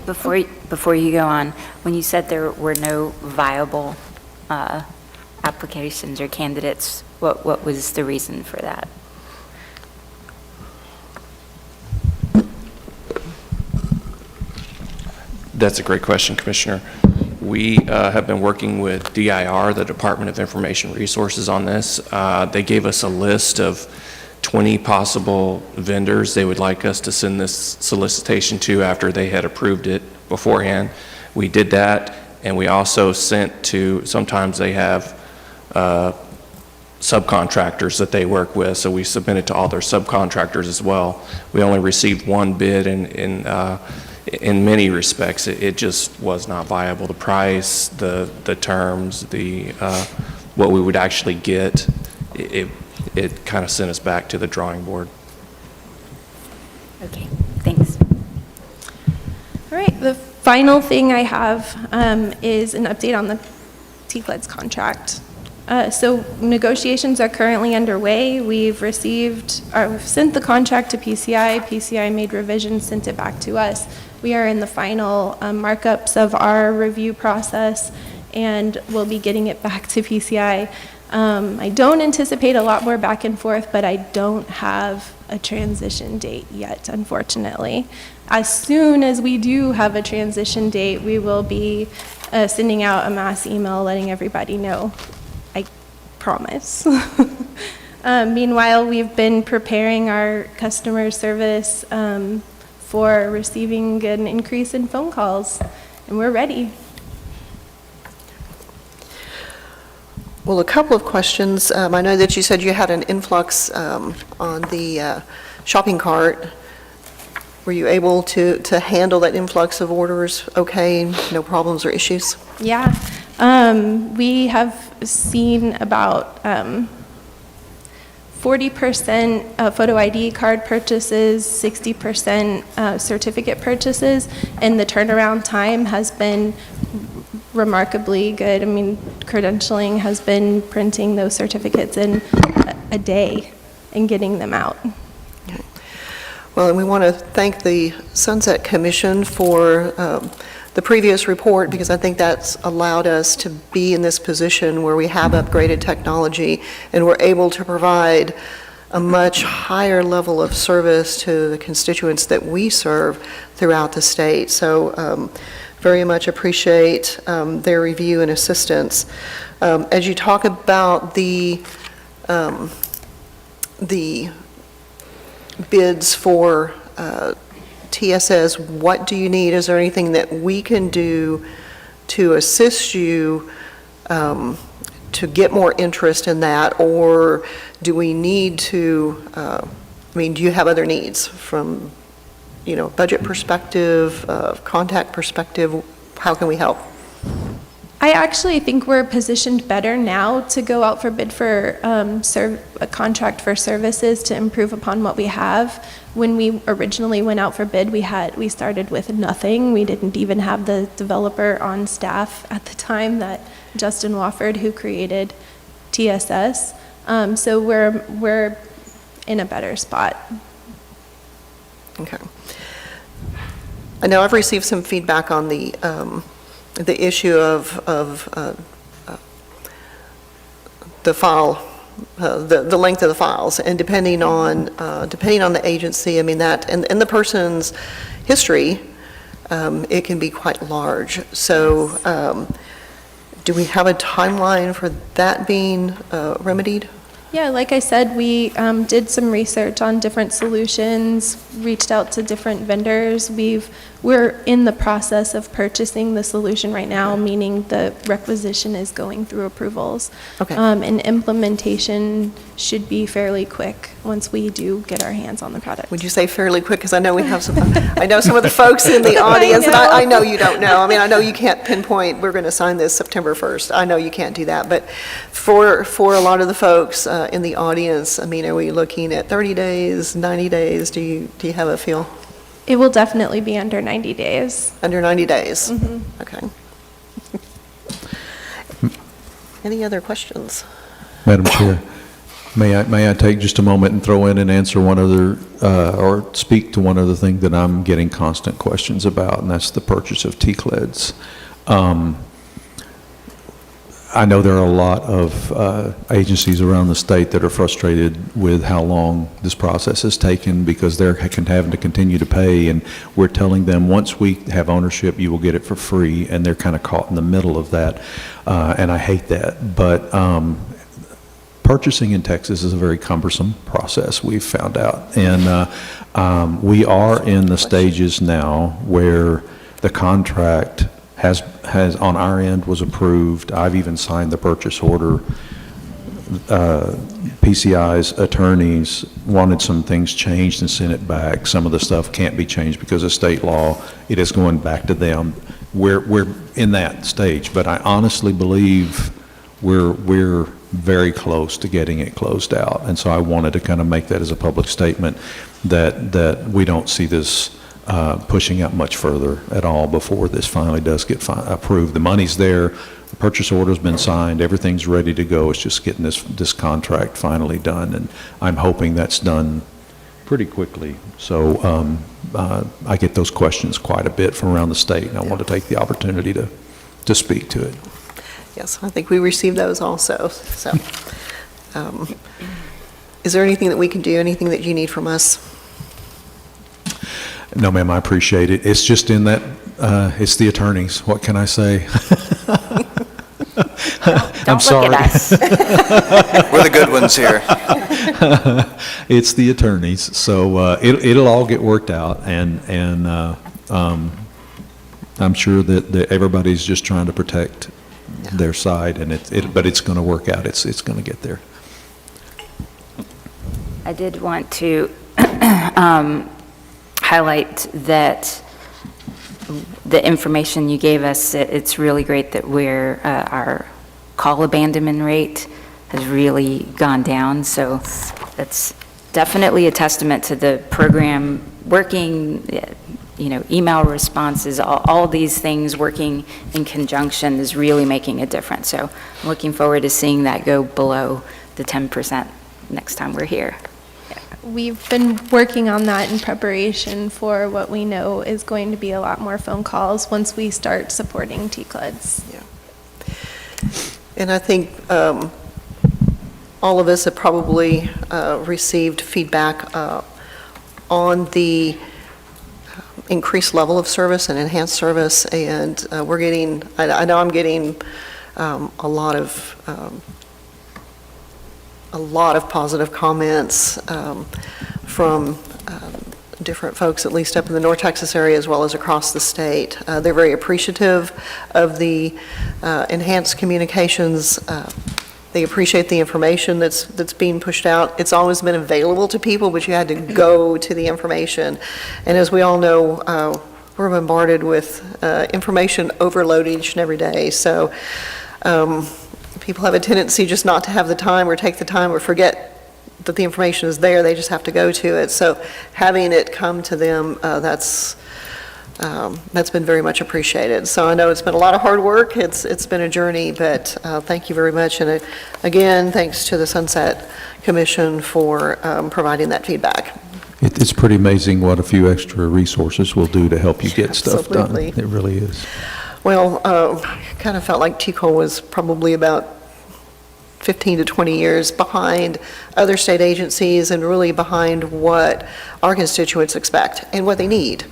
Before you go on, when you said there were no viable applications or candidates, what was the reason for that? That's a great question, Commissioner. We have been working with DIR, the Department of Information Resources, on this. They gave us a list of 20 possible vendors they would like us to send this solicitation to after they had approved it beforehand. We did that, and we also sent to, sometimes they have subcontractors that they work with, so we submitted to all their subcontractors as well. We only received one bid, and in many respects, it just was not viable. The price, the terms, what we would actually get, it kind of sent us back to the drawing board. Okay, thanks. All right, the final thing I have is an update on the TCOLE's contract. So negotiations are currently underway. We've sent the contract to PCI. PCI made revisions, sent it back to us. We are in the final markups of our review process, and we'll be getting it back to PCI. I don't anticipate a lot more back and forth, but I don't have a transition date yet, unfortunately. As soon as we do have a transition date, we will be sending out a mass email letting everybody know. I promise. Meanwhile, we've been preparing our customer service for receiving an increase in phone calls, and we're ready. Well, a couple of questions. I know that you said you had an influx on the shopping cart. Were you able to handle that influx of orders okay? No problems or issues? Yeah. We have seen about 40% photo ID card purchases, 60% certificate purchases, and the turnaround time has been remarkably good. I mean, Credentialing has been printing those certificates in a day and getting them out. Okay. Well, and we want to thank the Sunset Commission for the previous report, because I think that's allowed us to be in this position where we have upgraded technology and we're able to provide a much higher level of service to the constituents that we serve throughout the state. So very much appreciate their review and assistance. As you talk about the bids for TSS, what do you need? Is there anything that we can do to assist you to get more interest in that, or do we need to, do you have other needs from, budget perspective, contact perspective? How can we help? I actually think we're positioned better now to go out for bid for a contract for services to improve upon what we have. When we originally went out for bid, we started with nothing. We didn't even have the developer on staff at the time, that Justin Wofford, who created TSS. So we're in a better spot. Okay. I know I've received some feedback on the issue of the file, the length of the files, and depending on the agency, that and the person's history, it can be quite large. So, do we have a timeline for that being remedied? Yeah, like I said, we did some research on different solutions, reached out to different vendors. We're in the process of purchasing the solution right now, meaning the requisition is going through approvals. Okay. And implementation should be fairly quick once we do get our hands on the product. Would you say fairly quick? Because I know we have some, I know some of the folks in the audience, and I know you don't know. I know you can't pinpoint, we're going to sign this September 1st. I know you can't do that. But for a lot of the folks in the audience, are we looking at 30 days, 90 days? Do you have a feel? It will definitely be under 90 days. Under 90 days? Mm-hmm. Okay. Any other questions? Madam Chair, May I take just a moment and throw in and answer one other, or speak to one other thing that I'm getting constant questions about, and that's the purchase of TCLEDs. I know there are a lot of agencies around the state that are frustrated with how long this process has taken because they're having to continue to pay, and we're telling them once we have ownership, you will get it for free, and they're kind of caught in the middle of that, and I hate that. But purchasing in Texas is a very cumbersome process, we've found out, and we are in the stages now where the contract has on our end was approved. I've even signed the purchase order. PCI's attorneys wanted some things changed and sent it back. Some of the stuff can't be changed because of state law. It is going back to them. We're in that stage, but I honestly believe we're very close to getting it closed out. And so I wanted to kind of make that as a public statement that we don't see this pushing out much further at all before this finally does get approved. The money's there, the purchase order's been signed, everything's ready to go. It's just getting this contract finally done, and I'm hoping that's done pretty quickly. So I get those questions quite a bit from around the state, and I want to take the opportunity to speak to it. Yes, I think we received those also. So, is there anything that we can do, anything that you need from us? No, ma'am, I appreciate it. It's just in that, it's the attorneys. What can I say? I'm sorry. Look at us. We're the good ones here. It's the attorneys. So it'll all get worked out, and I'm sure that everybody's just trying to protect their side, and but it's going to work out. It's going to get there. I did want to highlight that the information you gave us, it's really great that our call abandonment rate has really gone down. So that's definitely a testament to the program working, email responses, all these things working in conjunction is really making a difference. So I'm looking forward to seeing that go below the 10% next time we're here. We've been working on that in preparation for what we know is going to be a lot more phone calls once we start supporting TCLEDs. Yeah. And I think all of us have probably received feedback on the increased level of service and enhanced service, and we're getting, I know I'm getting a lot of positive comments from different folks, at least up in the North Texas area as well as across the state. They're very appreciative of the enhanced communications. They appreciate the information that's being pushed out. It's always been available to people, but you had to go to the information. And as we all know, we're bombarded with information overload each and every day. So people have a tendency just not to have the time or take the time or forget that the information is there. They just have to go to it. So having it come to them, that's been very much appreciated. So I know it's been a lot of hard work. It's been a journey, but thank you very much. And again, thanks to the Sunset Commission for providing that feedback. It's pretty amazing what a few extra resources will do to help you get stuff done. Absolutely. It really is. Well, I kind of felt like TCOLE was probably about 15 to 20 years behind other state agencies and really behind what our constituents expect and what they need.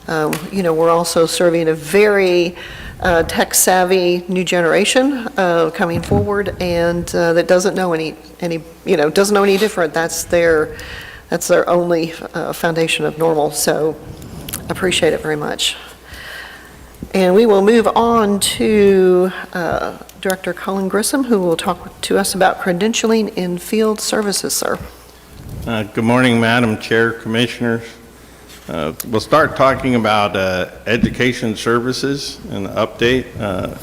We're also serving a very tech-savvy new generation coming forward, and that doesn't know any different. That's their only foundation of normal. So appreciate it very much. And we will move on to Director Colin Grissom, who will talk to us about credentialing in field services, sir. Good morning, Madam Chair, Commissioners. We'll start talking about education services and update.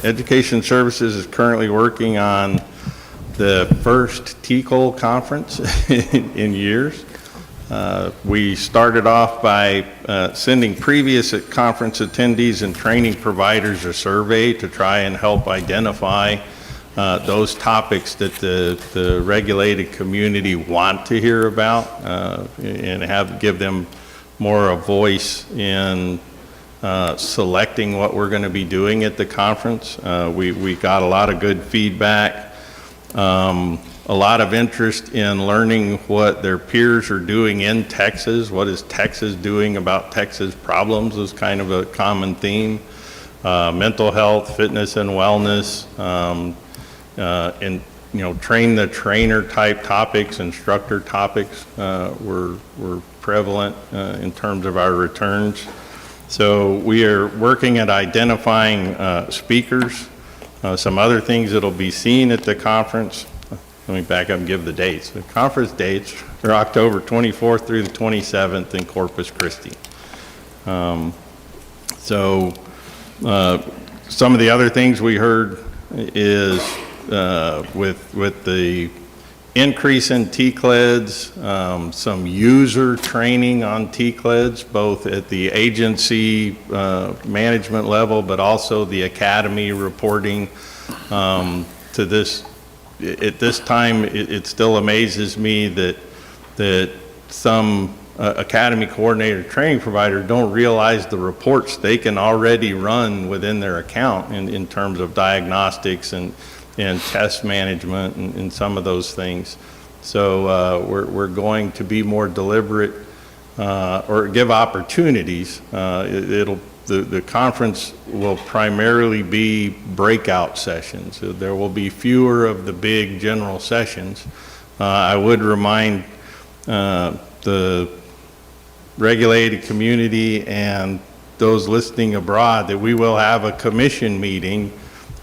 Education services is currently working on the first TCOLE conference in years. We started off by sending previous conference attendees and training providers a survey to try and help identify those topics that the regulated community want to hear about, and give them more a voice in selecting what we're going to be doing at the conference. We got a lot of good feedback, a lot of interest in learning what their peers are doing in Texas. What is Texas doing about Texas problems is kind of a common theme. Mental health, fitness and wellness, and train the trainer type topics, instructor topics were prevalent in terms of our returns. So we are working at identifying speakers, some other things that'll be seen at the conference. Let me back up and give the dates. The conference dates are October 24th through the 27th in Corpus Christi. Some of the other things we heard is with the increase in TCLEDs, some user training on TCLEDs, both at the agency management level, but also the academy reporting to this. At this time, it still amazes me that some academy coordinator training provider don't realize the reports they can already run within their account in terms of diagnostics and test management and some of those things. So we're going to be more deliberate or give opportunities. The conference will primarily be breakout sessions. So there will be fewer of the big general sessions. I would remind the regulated community and those listening abroad that we will have a commission meeting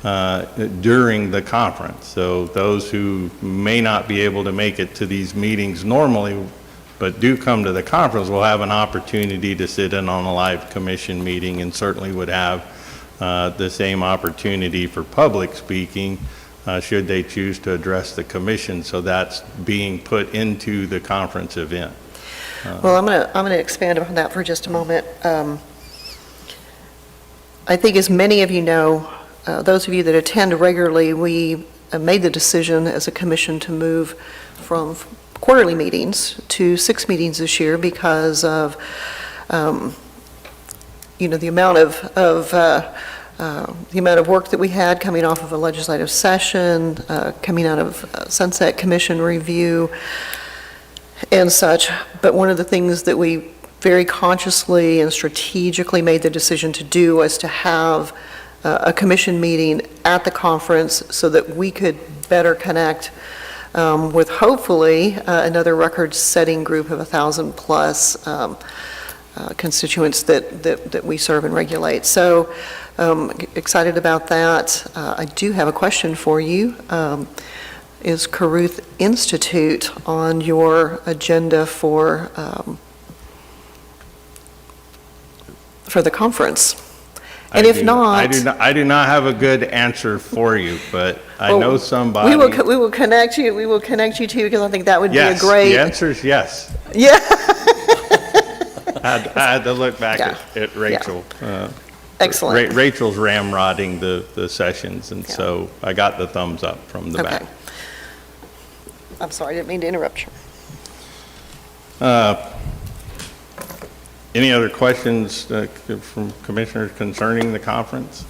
during the conference. So those who may not be able to make it to these meetings normally, but do come to the conference, will have an opportunity to sit in on a live commission meeting, and certainly would have the same opportunity for public speaking should they choose to address the commission. So that's being put into the conference event. Well, I'm going to expand upon that for just a moment. I think, as many of you know, those of you that attend regularly, we made the decision as a commission to move from quarterly meetings to 6 meetings this year because of, the amount of work that we had coming off of a legislative session, coming out of Sunset Commission review and such. But one of the things that we very consciously and strategically made the decision to do was to have a commission meeting at the conference so that we could better connect with hopefully another record-setting group of 1,000 plus constituents that we serve and regulate. So excited about that. I do have a question for you. Is Caruth Institute on your agenda for the conference? And if not, I do not have a good answer for you, but I know somebody. We will connect you. We will connect you to, because I think that would be a great. Yes, the answer is yes. Yeah. I had to look back at Rachel. Excellent. Rachel's ramrodding the sessions, and so I got the thumbs up from the back. I'm sorry, I didn't mean to interrupt you. Any other questions from commissioners concerning the conference?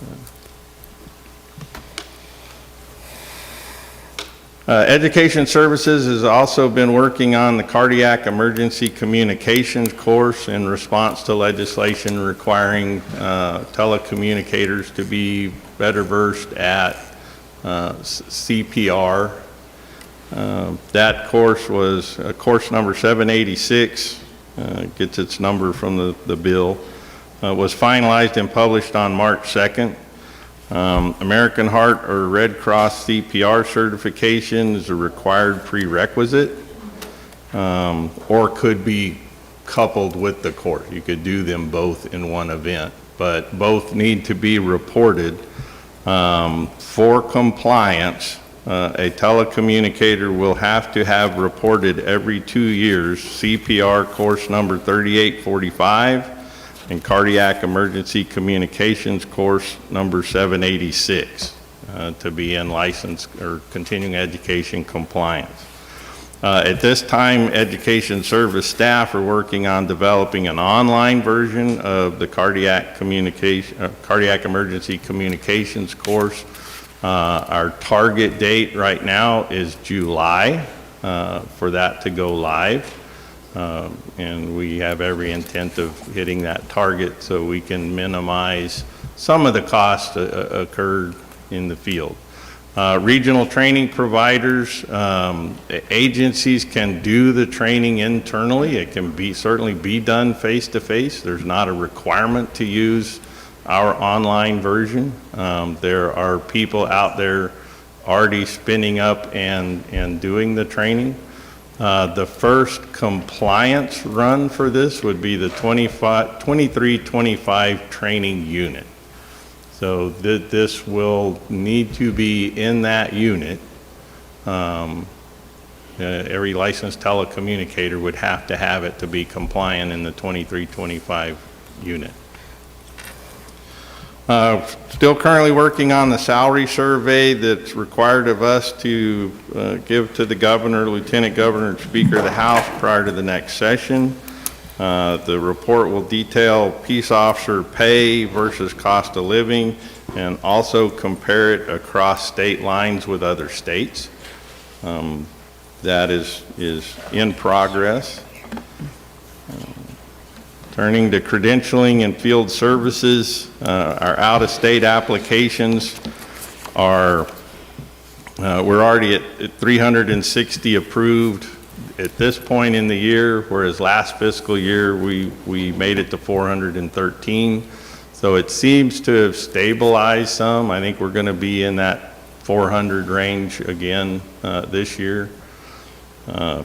Education Services has also been working on the Cardiac Emergency Communications course in response to legislation requiring telecommunicators to be better versed at CPR. That course was course number 786. Gets its number from the bill, was finalized and published on March 2nd. American Heart or Red Cross CPR certification is a required prerequisite, or could be coupled with the course. You could do them both in one event, but both need to be reported. For compliance, a telecommunicator will have to have reported every 2 years CPR course number 3845 and cardiac emergency communications course number 786. to be in license or continuing education compliance. At this time, education service staff are working on developing an online version of the cardiac emergency communications course. Our target date right now is July for that to go live. And we have every intent of hitting that target so we can minimize some of the costs occurred in the field. Regional training providers, agencies can do the training internally. It can certainly be done face-to-face. There's not a requirement to use our online version. There are people out there already spinning up and doing the training. The first compliance run for this would be the 2325 training unit. So this will need to be in that unit. Every licensed telecommunicator would have to have it to be compliant in the 2325 unit. Still currently working on the salary survey that's required of us to give to the governor, lieutenant governor, and speaker of the House prior to the next session. The report will detail peace officer pay versus cost of living and also compare it across state lines with other states. That is in progress. Turning to credentialing and field services, our out-of-state applications are, we're already at 360 approved at this point in the year, whereas last fiscal year we made it to 413. So it seems to have stabilized some. I think we're going to be in that 400 range again this year.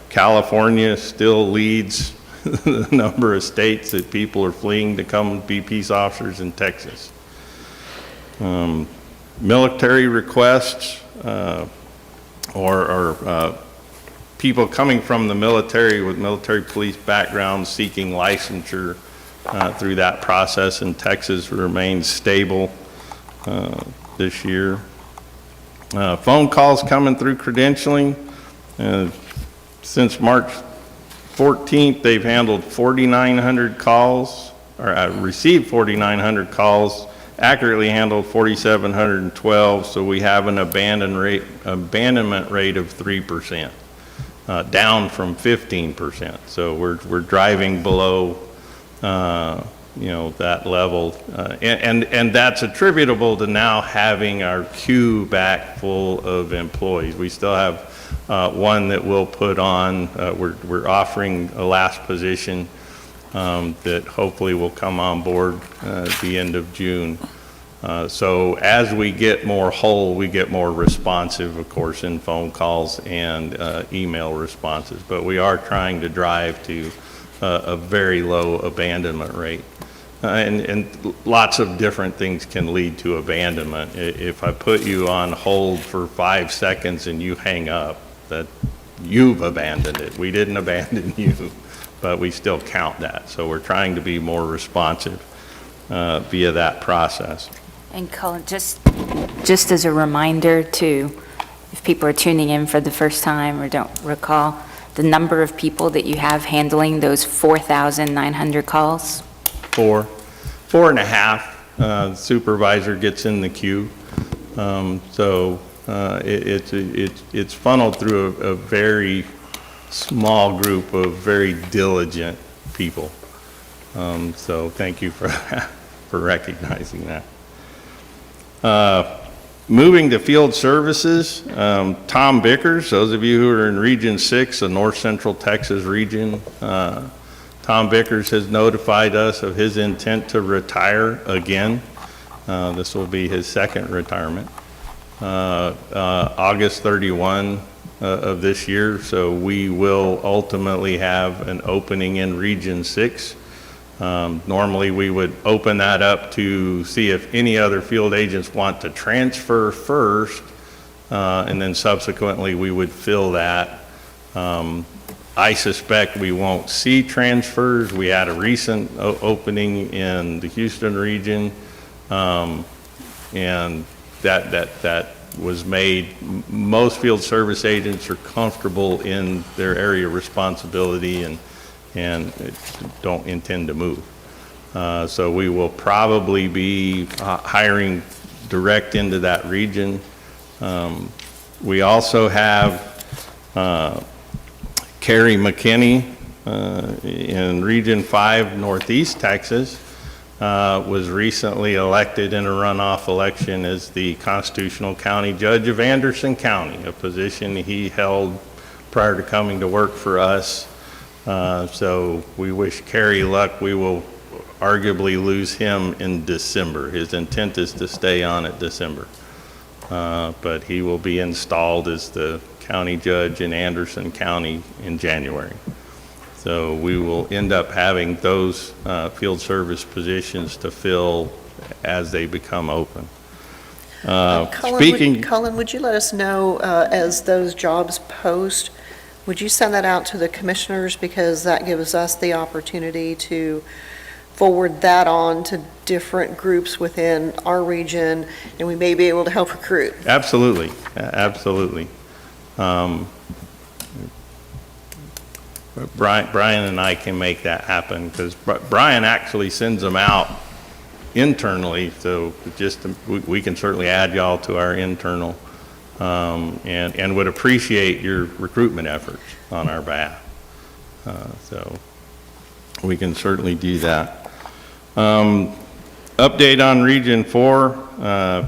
California still leads the number of states that people are fleeing to come be peace officers in Texas. Military requests or people coming from the military with military police backgrounds seeking licensure through that process in Texas remains stable this year. Phone calls coming through credentialing. Since March 14th, they've handled 4,900 calls, or received 4,900 calls, accurately handled 4,712, so we have an abandonment rate of 3%. Down from 15%. So we're driving below, that level, and that's attributable to now having our queue back full of employees. We still have one that we'll put on. We're offering a last position that hopefully will come on board at the end of June. So as we get more whole, we get more responsive, of course, in phone calls and email responses. But we are trying to drive to a very low abandonment rate. And lots of different things can lead to abandonment. If I put you on hold for 5 seconds and you hang up, that you've abandoned it. We didn't abandon you, but we still count that. So we're trying to be more responsive via that process. And Colin, just as a reminder too, if people are tuning in for the first time or don't recall, the number of people that you have handling those 4,900 calls? 4.5 supervisor gets in the queue. It's funneled through a very small group of very diligent people. So thank you for that, for recognizing that. Moving to field services, Tom Bickers, those of you who are in Region 6, the North Central Texas region, Tom Bickers has notified us of his intent to retire again. This will be his second retirement. August 31 of this year, so we will ultimately have an opening in Region 6. Normally we would open that up to see if any other field agents want to transfer first, and then subsequently we would fill that. I suspect we won't see transfers. We had a recent opening in the Houston region, and that was made. Most field service agents are comfortable in their area of responsibility and don't intend to move. So we will probably be hiring direct into that region. We also have Carrie Mckinney in Region 5, Northeast Texas, was recently elected in a runoff election as the Constitutional County Judge of Anderson County, a position he held prior to coming to work for us. So we wish Carrie luck. We will arguably lose him in December. His intent is to stay on at December. But he will be installed as the county judge in Anderson County in January. So we will end up having those field service positions to fill as they become open. Cullen, would you let us know as those jobs post, would you send that out to the commissioners, because that gives us the opportunity to forward that on to different groups within our region, and we may be able to help recruit? Absolutely, absolutely. Brian and I can make that happen, because Brian actually sends them out internally, so we can certainly add y'all to our internal, and would appreciate your recruitment efforts on our behalf. So we can certainly do that. Update on Region 4,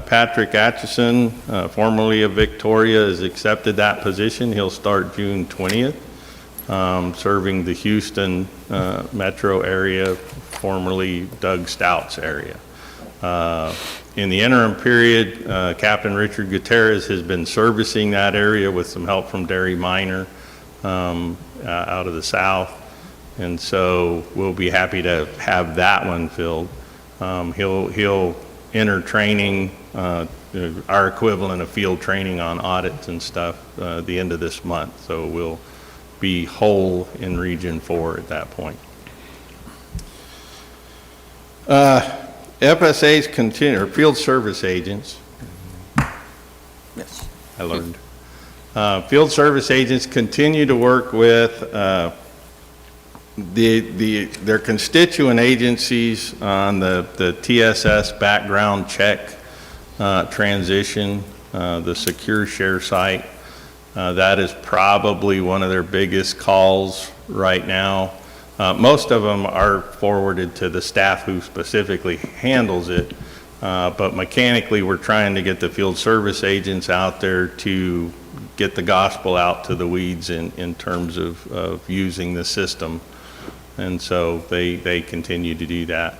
Patrick Atchison, formerly of Victoria, has accepted that position. He'll start June 20th, serving the Houston metro area, formerly Doug Stout's area. In the interim period, Captain Richard Gutierrez has been servicing that area with some help from Derry Minor out of the south. And so we'll be happy to have that one filled. He'll enter training, our equivalent of field training on audits and stuff, the end of this month. So we'll be whole in Region 4 at that point. FSAs continue, or field service agents. Yes. I learned. Field service agents continue to work with their constituent agencies on the TSS background check transition, the secure share site. That is probably one of their biggest calls right now. Most of them are forwarded to the staff who specifically handles it, but mechanically we're trying to get the field service agents out there to get the gospel out to the weeds in terms of using the system. And so they continue to do that.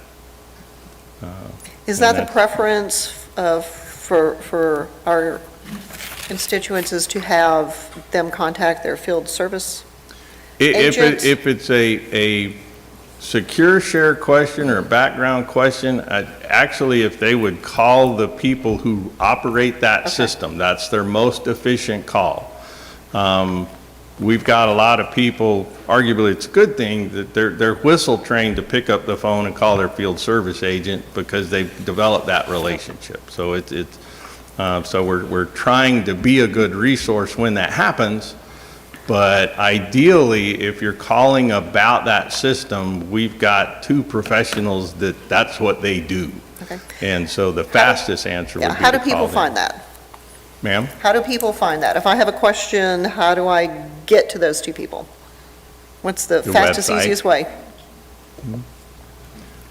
Is that the preference for our constituents, is to have them contact their field service agents? If it's a secure share question or a background question, actually if they would call the people who operate that system, that's their most efficient call. We've got a lot of people, arguably it's a good thing that they're whistle trained to pick up the phone and call their field service agent because they've developed that relationship. So so we're trying to be a good resource when that happens, but ideally if you're calling about that system, we've got two professionals that's what they do. Okay. And so the fastest answer would be to call How do people them. find that? Ma'am? How do people find that? If I have a question, how do I get to those two people? What's the fastest, website. easiest way?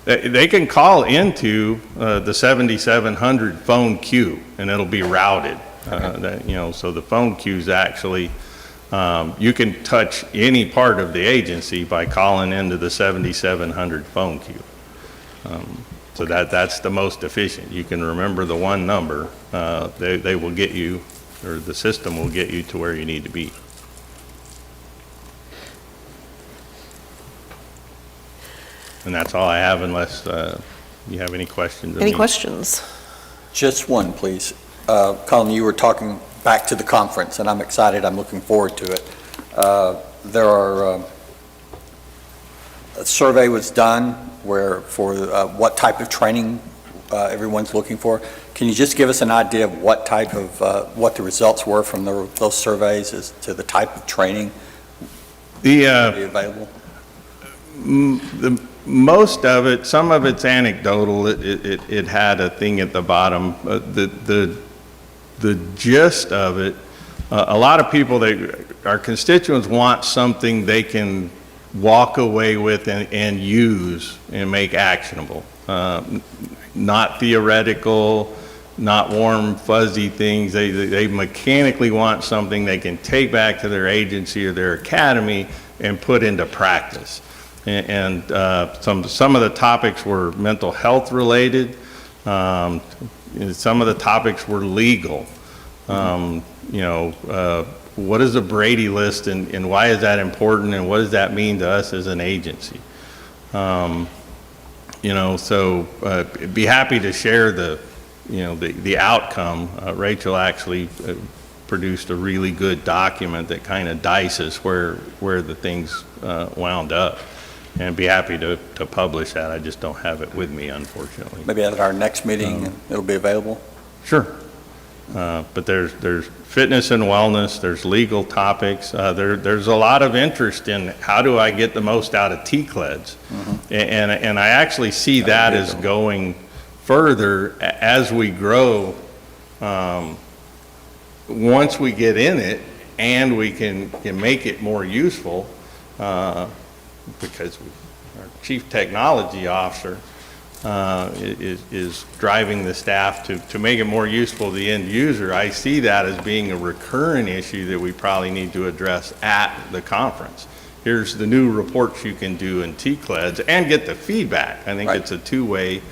They can call into the 7700 phone queue, and it'll be routed. So the phone queue's actually, you can touch any part of the agency by calling into the 7700 phone queue. So that's the most efficient. You can remember the one number. They will get you, or the system will get you to where you need to be. And that's all I have, unless you have any questions of Any me. questions? Just one, please. Colin, you were talking back to the conference, and I'm excited. I'm looking forward to it. There are, a survey was done for what type of training everyone's looking for. Can you just give us an idea of what type of, what the results were from those surveys as to the type of training be available? Most of it, some of it's anecdotal. It had a thing at the bottom. The gist of it, a lot of people, our constituents want something they can walk away with and use and make actionable. Not theoretical, not warm, fuzzy things. They mechanically want something they can take back to their agency or their academy and put into practice. And some of the topics were mental health related. Some of the topics were legal. What is a Brady list and why is that important and what does that mean to us as an agency? So be happy to share the outcome. Rachel actually produced a really good document that kind of dices where the things wound up. And be happy to publish that. I just don't have it with me, unfortunately. Maybe at our next meeting, it'll be available? Sure. But there's fitness and wellness, there's legal topics, there's a lot of interest in how do I get the most out of TCLEDs. And I actually see that as going further as we grow. Once we get in it and we can make it more useful, because our chief technology officer is driving the staff to make it more useful to the end user. I see that as being a recurring issue that we probably need to address at the conference. Here's the new reports you can do in TCLEDs and get the feedback. I think It's a two-way,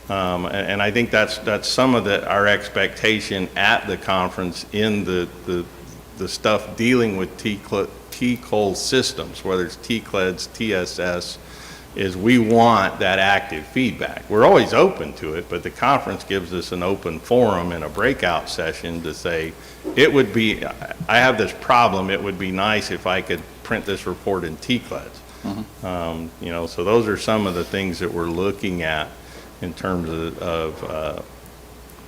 and I think that's some of our expectation at the conference in the stuff dealing with TCOLE systems, whether it's TCLEDs, TSS, is we want that active feedback. We're always open to it, but the conference gives us an open forum in a breakout session to say, I have this problem, it would be nice if I could print this report in TCLEDs. So those are some of the things that we're looking at in terms of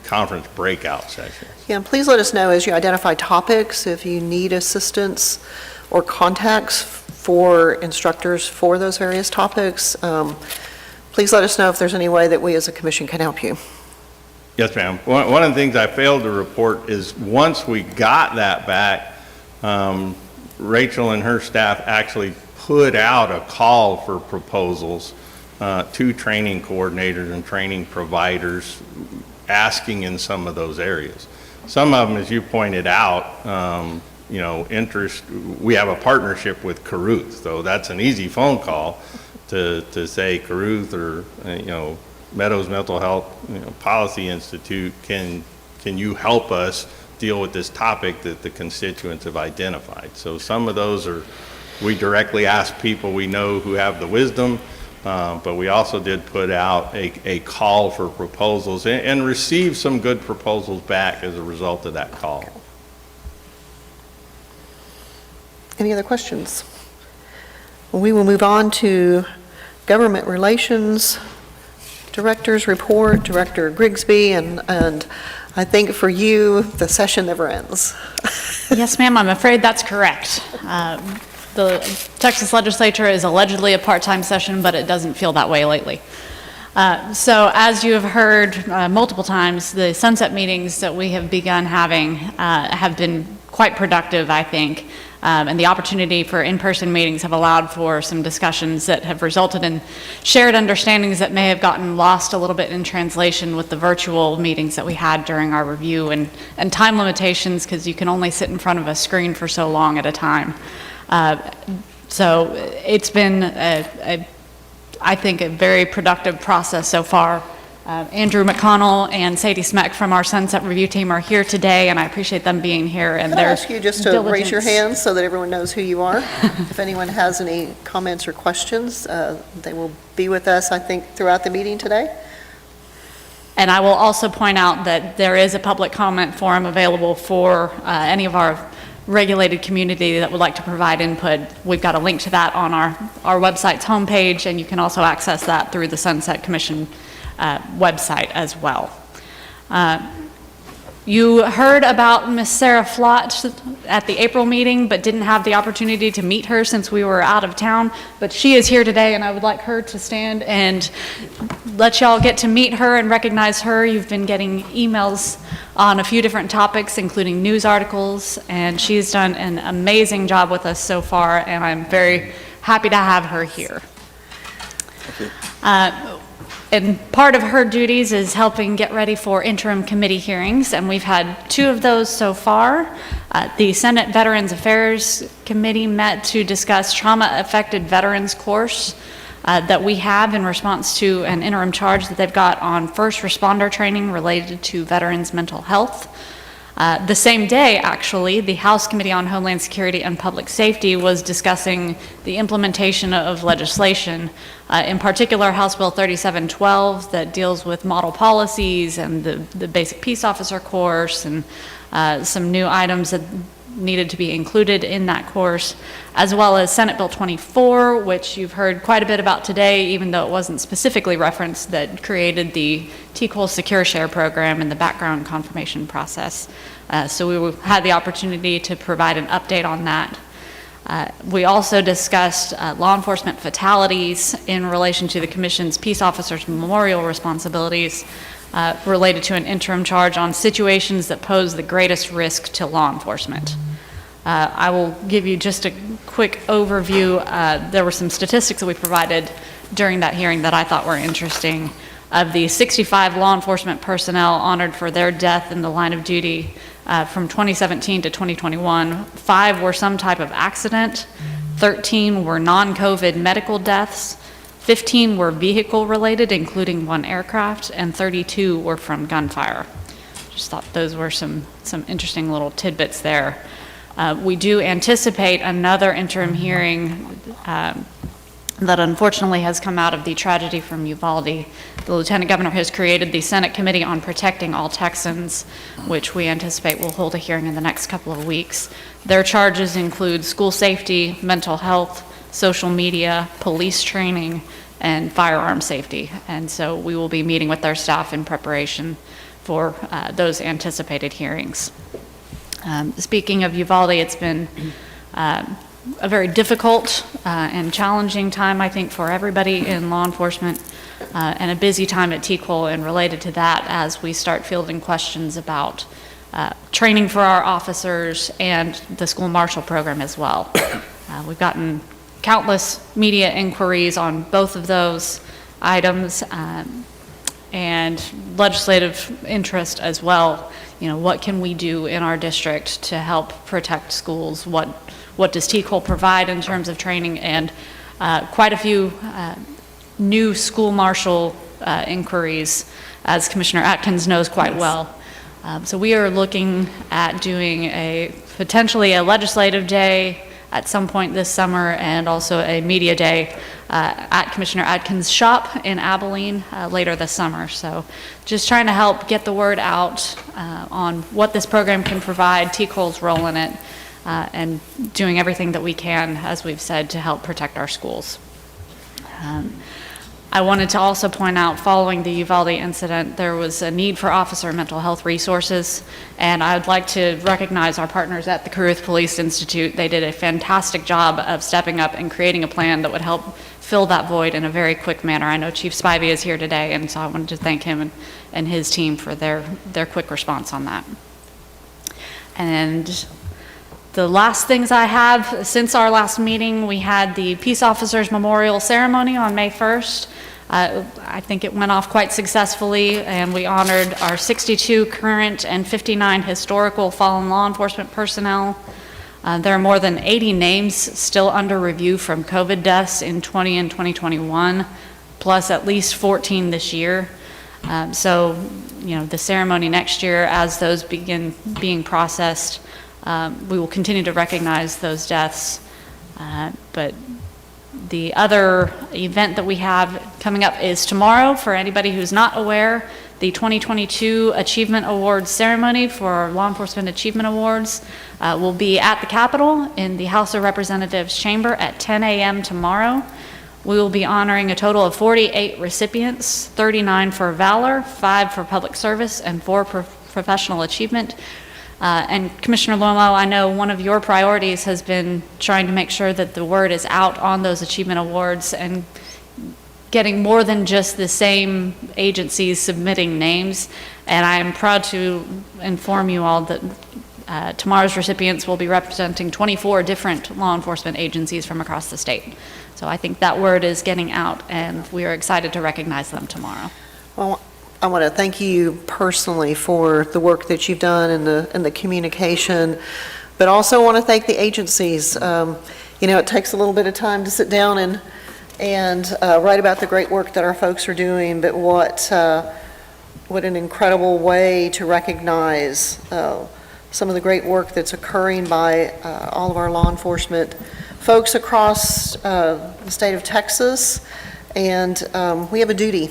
conference breakout sessions. Yeah, and please let us know as you identify topics, if you need assistance or contacts for instructors for those various topics. Please let us know if there's any way that we as a commission can help you. Yes, ma'am. One of the things I failed to report is once we got that back, Rachel and her staff actually put out a call for proposals to training coordinators and training providers asking in some of those areas. Some of them, as you pointed out, interest, we have a partnership with Caruth, so that's an easy phone call to say Caruth or, Meadows Mental Health Policy Institute, can you help us deal with this topic that the constituents have identified? So some of those we directly ask people we know who have the wisdom, but we also did put out a call for proposals and receive some good proposals back as a result of that call. Any other questions? We will move on to Government Relations Director's report, Director Grigsby, and I think for you, the session never ends. Yes, ma'am, I'm afraid that's correct. The Texas legislature is allegedly a part-time session, but it doesn't feel that way lately. So as you have heard multiple times, the sunset meetings that we have begun having have been quite productive, I think. And the opportunity for in-person meetings have allowed for some discussions that have resulted in shared understandings that may have gotten lost a little bit in translation with the virtual meetings that we had during our review, and time limitations, because you can only sit in front of a screen for so long at a time. So it's been, I think, a very productive process so far. Andrew McConnell and Sadie Smeck from our Sunset Review team are here today, and I appreciate them being here. And Can I ask you just to raise your hands so that everyone knows who you are? If anyone has any comments or questions, they will be with us, I think, throughout the meeting today. And I will also point out that there is a public comment forum available for any of our regulated community that would like to provide input. We've got a link to that on our website's homepage, and you can also access that through the Sunset Commission website as well. You heard about Miss Sarah Flott at the April meeting, but didn't have the opportunity to meet her since we were out of town. But she is here today, and I would like her to stand and let y'all get to meet her and recognize her. You've been getting emails on a few different topics, including news articles, and she's done an amazing job with us so far, and I'm very happy to have her here. And part of her duties is helping get ready for interim committee hearings, and we've had 2 of those so far. The Senate Veterans Affairs Committee met to discuss trauma-affected veterans course that we have in response to an interim charge that they've got on first responder training related to veterans' mental health. The same day, actually, the House Committee on Homeland Security and Public Safety was discussing the implementation of legislation, in particular House Bill 3712 that deals with model policies and the basic peace officer course and some new items that needed to be included in that course, as well as Senate Bill 24, which you've heard quite a bit about today, even though it wasn't specifically referenced, that created the TCOLE Secure Share program and the background confirmation process. So we had the opportunity to provide an update on that. We also discussed law enforcement fatalities in relation to the Commission's Peace Officers Memorial responsibilities related to an interim charge on situations that pose the greatest risk to law enforcement. I will give you just a quick overview. There were some statistics that we provided during that hearing that I thought were interesting. Of the 65 law enforcement personnel honored for their death in the line of duty from 2017 to 2021, 5 were some type of accident, 13 were non-COVID medical deaths, 15 were vehicle-related, including 1 aircraft, and 32 were from gunfire. Just thought those were some interesting little tidbits there. We do anticipate another interim hearing that unfortunately has come out of the tragedy from Uvalde. The Lieutenant Governor has created the Senate Committee on Protecting All Texans, which we anticipate will hold a hearing in the next couple of weeks. Their charges include school safety, mental health, social media, police training, and firearm safety. And so we will be meeting with their staff in preparation for those anticipated hearings. Speaking of Uvalde, it's been a very difficult and challenging time, I think, for everybody in law enforcement, and a busy time at TCOLE, and related to that as we start fielding questions about training for our officers and the school marshal program as well. We've gotten countless media inquiries on both of those items, and legislative interest as well. You know, what can we do in our district to help protect schools? What does TCOLE provide in terms of training? And quite a few new school marshal inquiries, as Commissioner Atkins knows quite well. So we are looking at doing potentially a legislative day at some point this summer, and also a media day at Commissioner Atkins' shop in Abilene later this summer. So just trying to help get the word out on what this program can provide, TCOLE's role in it, and doing everything that we can, as we've said, to help protect our schools. I wanted to also point out, following the Uvalde incident, there was a need for officer mental health resources, and I would like to recognize our partners at the Caruth Police Institute. They did a fantastic job of stepping up and creating a plan that would help fill that void in a very quick manner. I know Chief Spivey is here today, and so I wanted to thank him and his team for their quick response on that. And the last things I have, since our last meeting, we had the Peace Officers Memorial Ceremony on May 1st. I think it went off quite successfully, and we honored our 62 current and 59 historical fallen law enforcement personnel. There are more than 80 names still under review from COVID deaths in 20 and 2021, plus at least 14 this year. So, you know, the ceremony next year, as those begin being processed, we will continue to recognize those deaths. But the other event that we have coming up is tomorrow. For anybody who's not aware, the 2022 Achievement Awards ceremony for our Law Enforcement Achievement Awards will be at the Capitol in the House of Representatives chamber at 10 a.m. tomorrow. We will be honoring a total of 48 recipients, 39 for valor, 5 for public service, and 4 for professional achievement. And Commissioner Lomo, I know one of your priorities has been trying to make sure that the word is out on those achievement awards and getting more than just the same agencies submitting names. And I am proud to inform you all that tomorrow's recipients will be representing 24 different law enforcement agencies from across the state. So I think that word is getting out, and we are excited to recognize them tomorrow. Well, I want to thank you personally for the work that you've done and the communication, but also want to thank the agencies. It takes a little bit of time to sit down and write about the great work that our folks are doing, but what an incredible way to recognize some of the great work that's occurring by all of our law enforcement folks across the state of Texas. And we have a duty.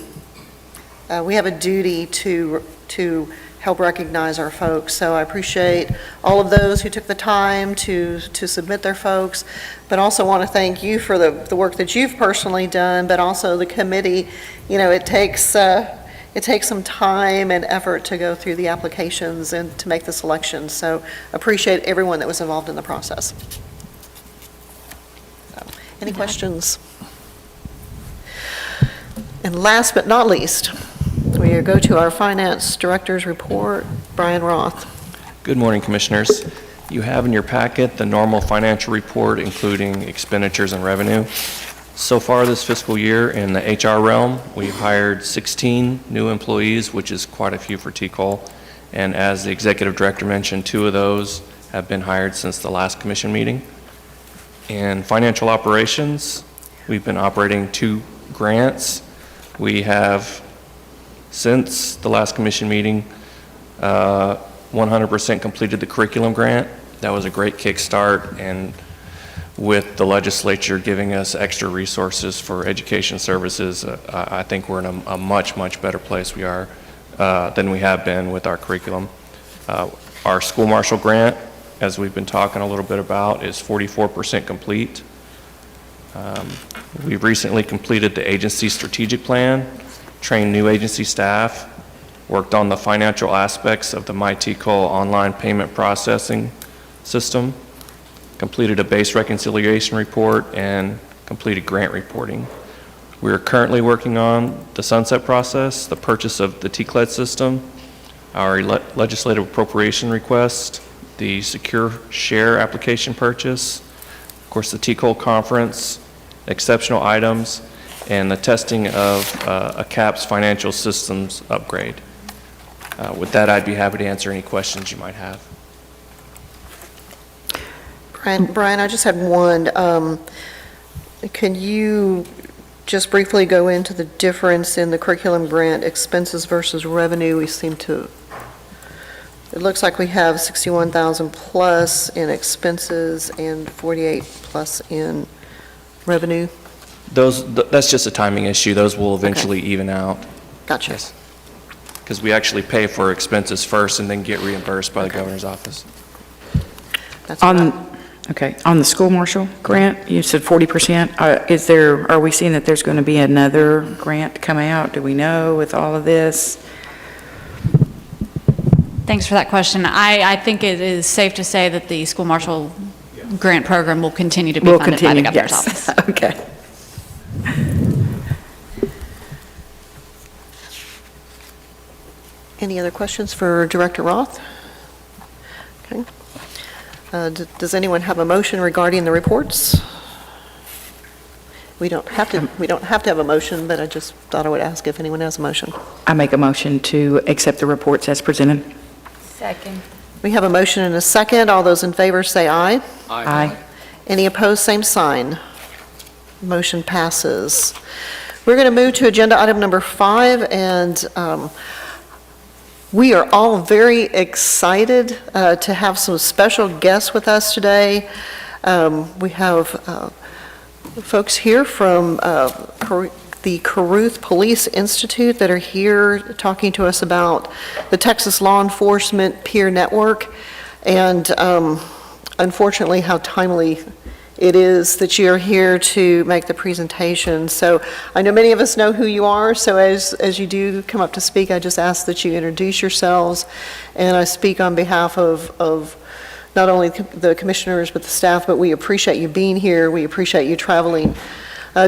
We have a duty to help recognize our folks. So I appreciate all of those who took the time to submit their folks, but also want to thank you for the work that you've personally done, but also the committee. It takes some time and effort to go through the applications and to make the selections. So appreciate everyone that was involved in the process. So, any questions? And last but not least, we go to our Finance Director's report. Brian Roth. Good morning, Commissioners. You have in your packet the normal financial report, including expenditures and revenue. So far this fiscal year in the HR realm, we've hired 16 new employees, which is quite a few for TCOLE. And as the Executive Director mentioned, 2 of those have been hired since the last Commission meeting. In financial operations, we've been operating 2 grants. We have, since the last Commission meeting, 100% completed the curriculum grant. That was a great kickstart, and with the legislature giving us extra resources for education services, I think we're in a much, much better place we are than we have been with our curriculum. Our school marshal grant, as we've been talking a little bit about, is 44% complete. We've recently completed the agency strategic plan, trained new agency staff, worked on the financial aspects of the TCOLE online payment processing system, completed a base reconciliation report, and completed grant reporting. We are currently working on the sunset process, the purchase of the TCLED system, our legislative appropriation request, the secure share application purchase, of course the TCOLE conference, exceptional items, and the testing of a CAPS financial systems upgrade. With that, I'd be happy to answer any questions you might have. Brian, I just had one. Can you just briefly go into the difference in the curriculum grant expenses versus revenue? We seem to, it looks like we have 61,000 plus in expenses and 48 plus in revenue. That's just a timing issue. Those will eventually even out. Gotcha. Yes. Because we actually pay for expenses first and then get reimbursed by the governor's office. That's what Okay, on the school marshal grant, you said 40%. Are we seeing that there's going to be another grant come out? Do we know with all of this? Thanks for that question. I think it is safe to say that the school marshal grant program will continue to be funded by the governor's office. Okay. Any other questions for Director Roth? Okay. Does anyone have a motion regarding the reports? We don't have to have a motion, but I just thought I would ask if anyone has a motion. I make a motion to accept the reports as presented. Second. We have a motion and a second. All those in favor say aye. Aye. Any opposed, same sign. Motion passes. We're going to move to agenda item number 5, and we are all very excited to have some special guests with us today. We have folks here from the Caruth Police Institute that are here talking to us about the Texas Law Enforcement Peer Network, and unfortunately how timely it is that you're here to make the presentation. So I know many of us know who you are, so as you do come up to speak, I just ask that you introduce yourselves, and I speak on behalf of not only the commissioners but the staff, but we appreciate you being here. We appreciate you traveling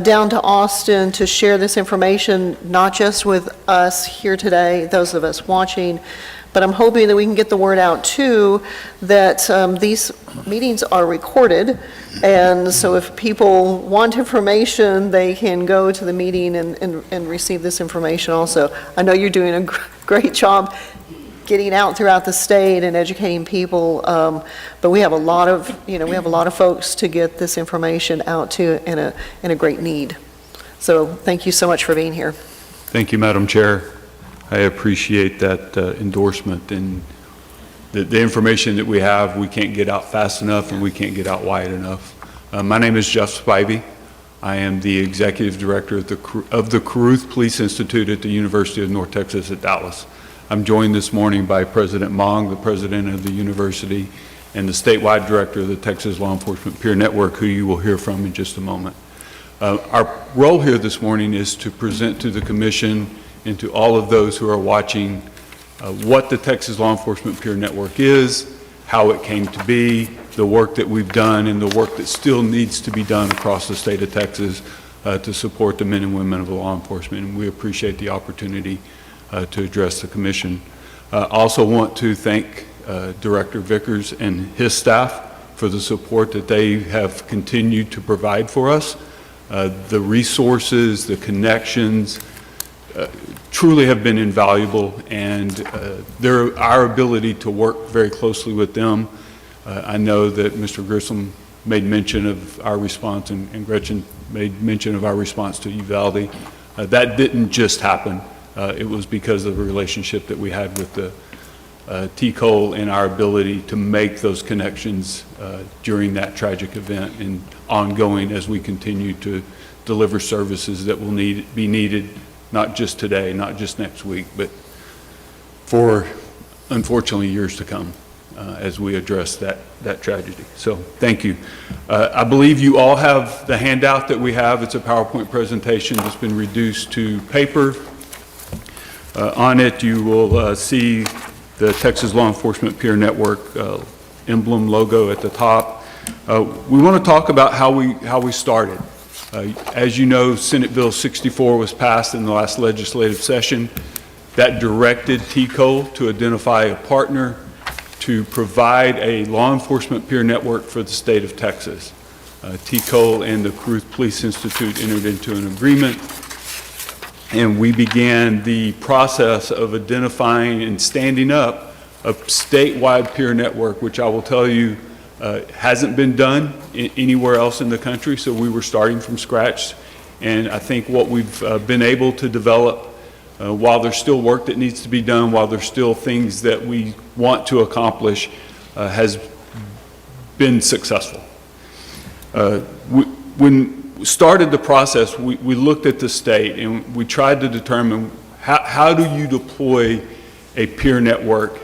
down to Austin to share this information, not just with us here today, those of us watching, but I'm hoping that we can get the word out too, that these meetings are recorded, and so if people want information, they can go to the meeting and receive this information also. I know you're doing a great job getting out throughout the state and educating people, but we have a lot of folks to get this information out to in a great need. So thank you so much for being here. Thank you, Madam Chair. I appreciate that endorsement, and the information that we have, we can't get out fast enough and we can't get out wide enough. My name is Jeff Spivey. I am the Executive Director of the Caruth Police Institute at the University of North Texas at Dallas. I'm joined this morning by President Mong, the President of the University, and the Statewide Director of the Texas Law Enforcement Peer Network, who you will hear from in just a moment. Our role here this morning is to present to the Commission and to all of those who are watching what the Texas Law Enforcement Peer Network is, how it came to be, the work that we've done, and the work that still needs to be done across the state of Texas to support the men and women of law enforcement. And we appreciate the opportunity to address the Commission. I also want to thank Director Vickers and his staff for the support that they have continued to provide for us. The resources, the connections, truly have been invaluable, and our ability to work very closely with them. I know that Mr. Grissom made mention of our response, and Gretchen made mention of our response to Uvalde. That didn't just happen. It was because of the relationship that we had with the TCOLE and our ability to make those connections during that tragic event and ongoing as we continue to deliver services that will be needed not just today, not just next week, but for, unfortunately, years to come as we address that tragedy. So thank you. I believe you all have the handout that we have. It's a PowerPoint presentation that's been reduced to paper. On it, you will see the Texas Law Enforcement Peer Network emblem logo at the top. We want to talk about how we started. As you know, Senate Bill 64 was passed in the last legislative session. That directed TCOLE to identify a partner to provide a law enforcement peer network for the state of Texas. TCOLE and the Caruth Police Institute entered into an agreement, and we began the process of identifying and standing up a statewide peer network, which I will tell you hasn't been done anywhere else in the country, so we were starting from scratch. And I think what we've been able to develop, while there's still work that needs to be done, while there's still things that we want to accomplish, has been successful. When we started the process, we looked at the state and we tried to determine how do you deploy a peer network,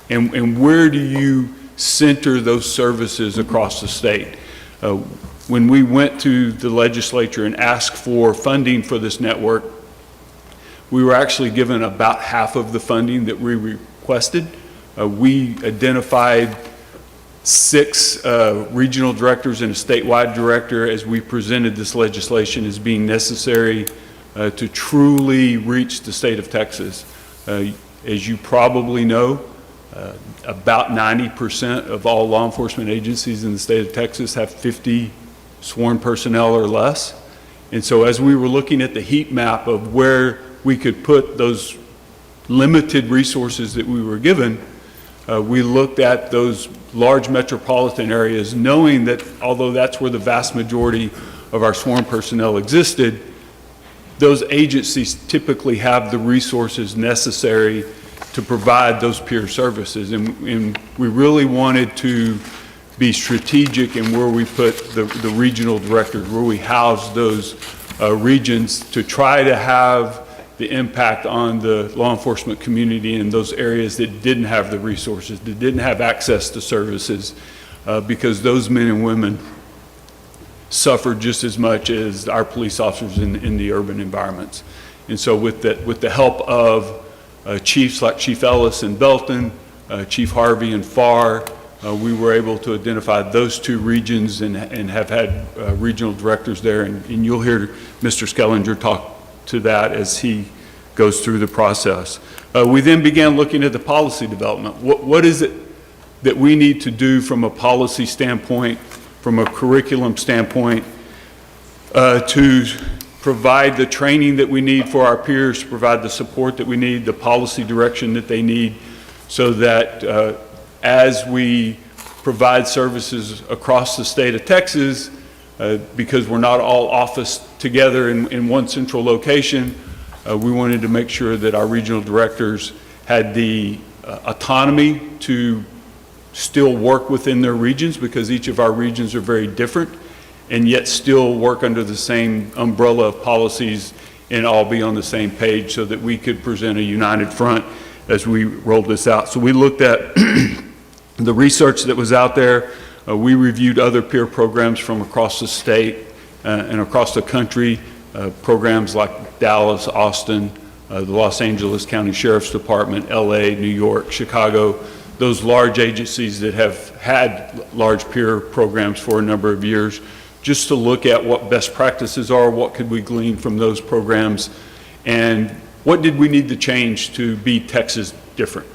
and where do you center those services across the state. When we went to the legislature and asked for funding for this network, we were actually given about half of the funding that we requested. We identified 6 regional directors and a statewide director as we presented this legislation as being necessary to truly reach the state of Texas. As you probably know, about 90% of all law enforcement agencies in the state of Texas have 50 sworn personnel or less. And so as we were looking at the heat map of where we could put those limited resources that we were given, we looked at those large metropolitan areas, knowing that although that's where the vast majority of our sworn personnel existed, those agencies typically have the resources necessary to provide those peer services. And we really wanted to be strategic in where we put the regional directors, where we house those regions, to try to have the impact on the law enforcement community in those areas that didn't have the resources, that didn't have access to services, because those men and women suffered just as much as our police officers in the urban environments. And so with the help of chiefs like Chief Ellis in Belton, Chief Harvey in Farr, we were able to identify those two regions and have had regional directors there. And you'll hear Mr. Skellinger talk to that as he goes through the process. We then began looking at the policy development. What is it that we need to do from a policy standpoint, from a curriculum standpoint, to provide the training that we need for our peers, to provide the support that we need, the policy direction that they need, so that as we provide services across the state of Texas, because we're not all officed together in one central location, we wanted to make sure that our regional directors had the autonomy to still work within their regions, because each of our regions are very different, and yet still work under the same umbrella of policies and all be on the same page so that we could present a united front as we rolled this out. So we looked at the research that was out there. We reviewed other peer programs from across the state and across the country, programs like Dallas, Austin, the Los Angeles County Sheriff's Department, LA, New York, Chicago, those large agencies that have had large peer programs for a number of years, just to look at what best practices are, what could we glean from those programs, and what did we need to change to be Texas different.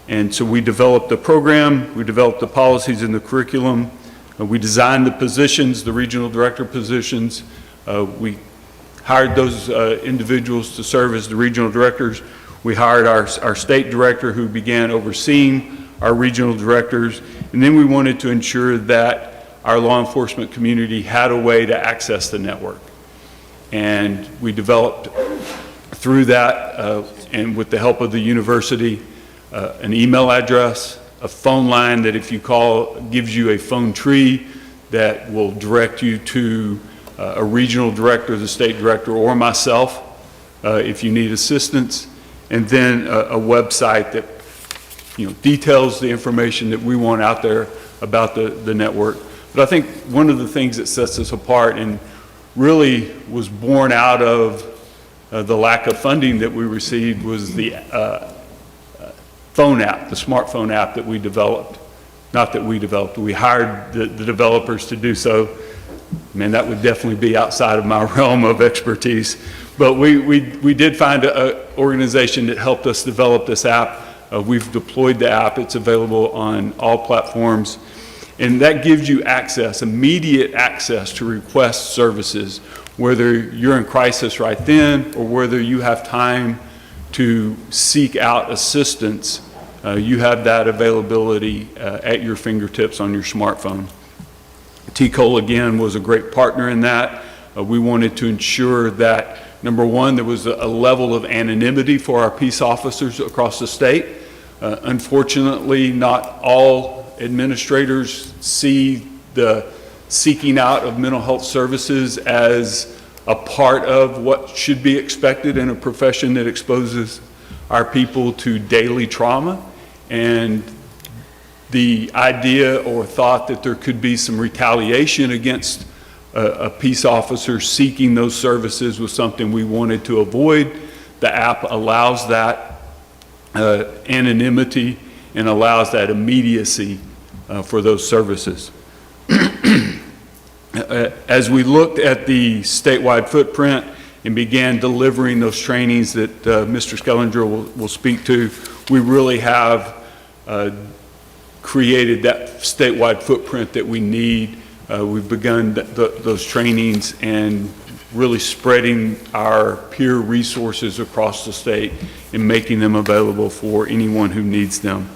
And so we developed the program, we developed the policies and the curriculum, we designed the positions, the regional director positions, we hired those individuals to serve as the regional directors. We hired our state director, who began overseeing our regional directors, and then we wanted to ensure that our law enforcement community had a way to access the network. And we developed through that, and with the help of the university, an email address, a phone line that if you call gives you a phone tree that will direct you to a regional director, the state director, or myself if you need assistance, and then a website that details the information that we want out there about the network. But I think one of the things that sets us apart and really was born out of the lack of funding that we received was the phone app, the smartphone app that we developed. Not that we developed, we hired the developers to do so. Man, that would definitely be outside of my realm of expertise. But we did find an organization that helped us develop this app. We've deployed the app. It's available on all platforms. And that gives you access, immediate access to request services, whether you're in crisis right then or whether you have time to seek out assistance. You have that availability at your fingertips on your smartphone. TCOLE, again, was a great partner in that. We wanted to ensure that, number one, there was a level of anonymity for our peace officers across the state. Unfortunately, not all administrators see the seeking out of mental health services as a part of what should be expected in a profession that exposes our people to daily trauma. And the idea or thought that there could be some retaliation against a peace officer seeking those services was something we wanted to avoid. The app allows that anonymity and allows that immediacy for those services. As we looked at the statewide footprint and began delivering those trainings that Mr. Skellinger will speak to, we really have created that statewide footprint that we need. We've begun those trainings and really spreading our peer resources across the state and making them available for anyone who needs them.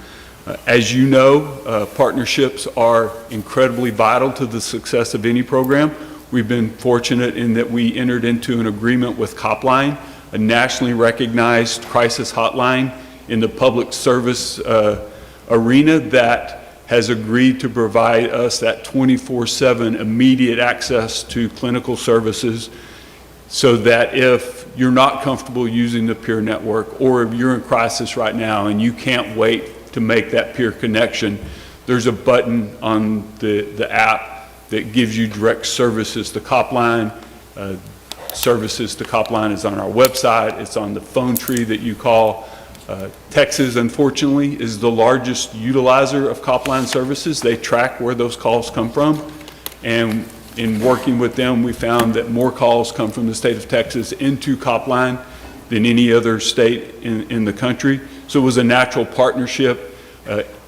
As you know, partnerships are incredibly vital to the success of any program. We've been fortunate in that we entered into an agreement with Copline, a nationally recognized crisis hotline in the public service arena that has agreed to provide us that 24/7 immediate access to clinical services, so that if you're not comfortable using the peer network, or if you're in crisis right now and you can't wait to make that peer connection, there's a button on the app that gives you direct services to Copline. Services to Copline is on our website. It's on the phone tree that you call. Texas, unfortunately, is the largest utilizer of Copline services. They track where those calls come from. And in working with them, we found that more calls come from the state of Texas into Copline than any other state in the country. So it was a natural partnership.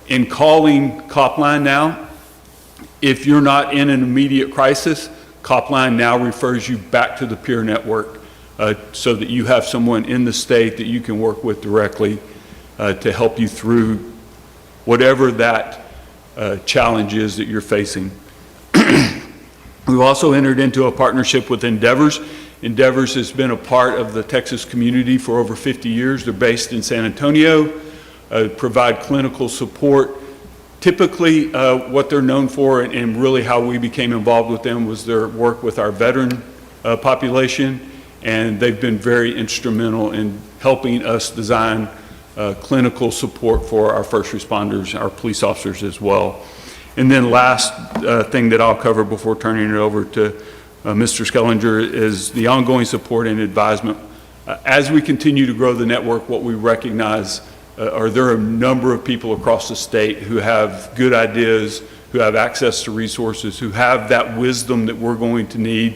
In calling Copline now, if you're not in an immediate crisis, Copline now refers you back to the peer network so that you have someone in the state that you can work with directly to help you through whatever that challenge is that you're facing. We've also entered into a partnership with Endeavors. Endeavors has been a part of the Texas community for over 50 years. They're based in San Antonio, provide clinical support. Typically, what they're known for, and really how we became involved with them, was their work with our veteran population, and they've been very instrumental in helping us design clinical support for our first responders, our police officers as well. And then last thing that I'll cover before turning it over to Mr. Skellinger is the ongoing support and advisement. As we continue to grow the network, what we recognize are there are a number of people across the state who have good ideas, who have access to resources, who have that wisdom that we're going to need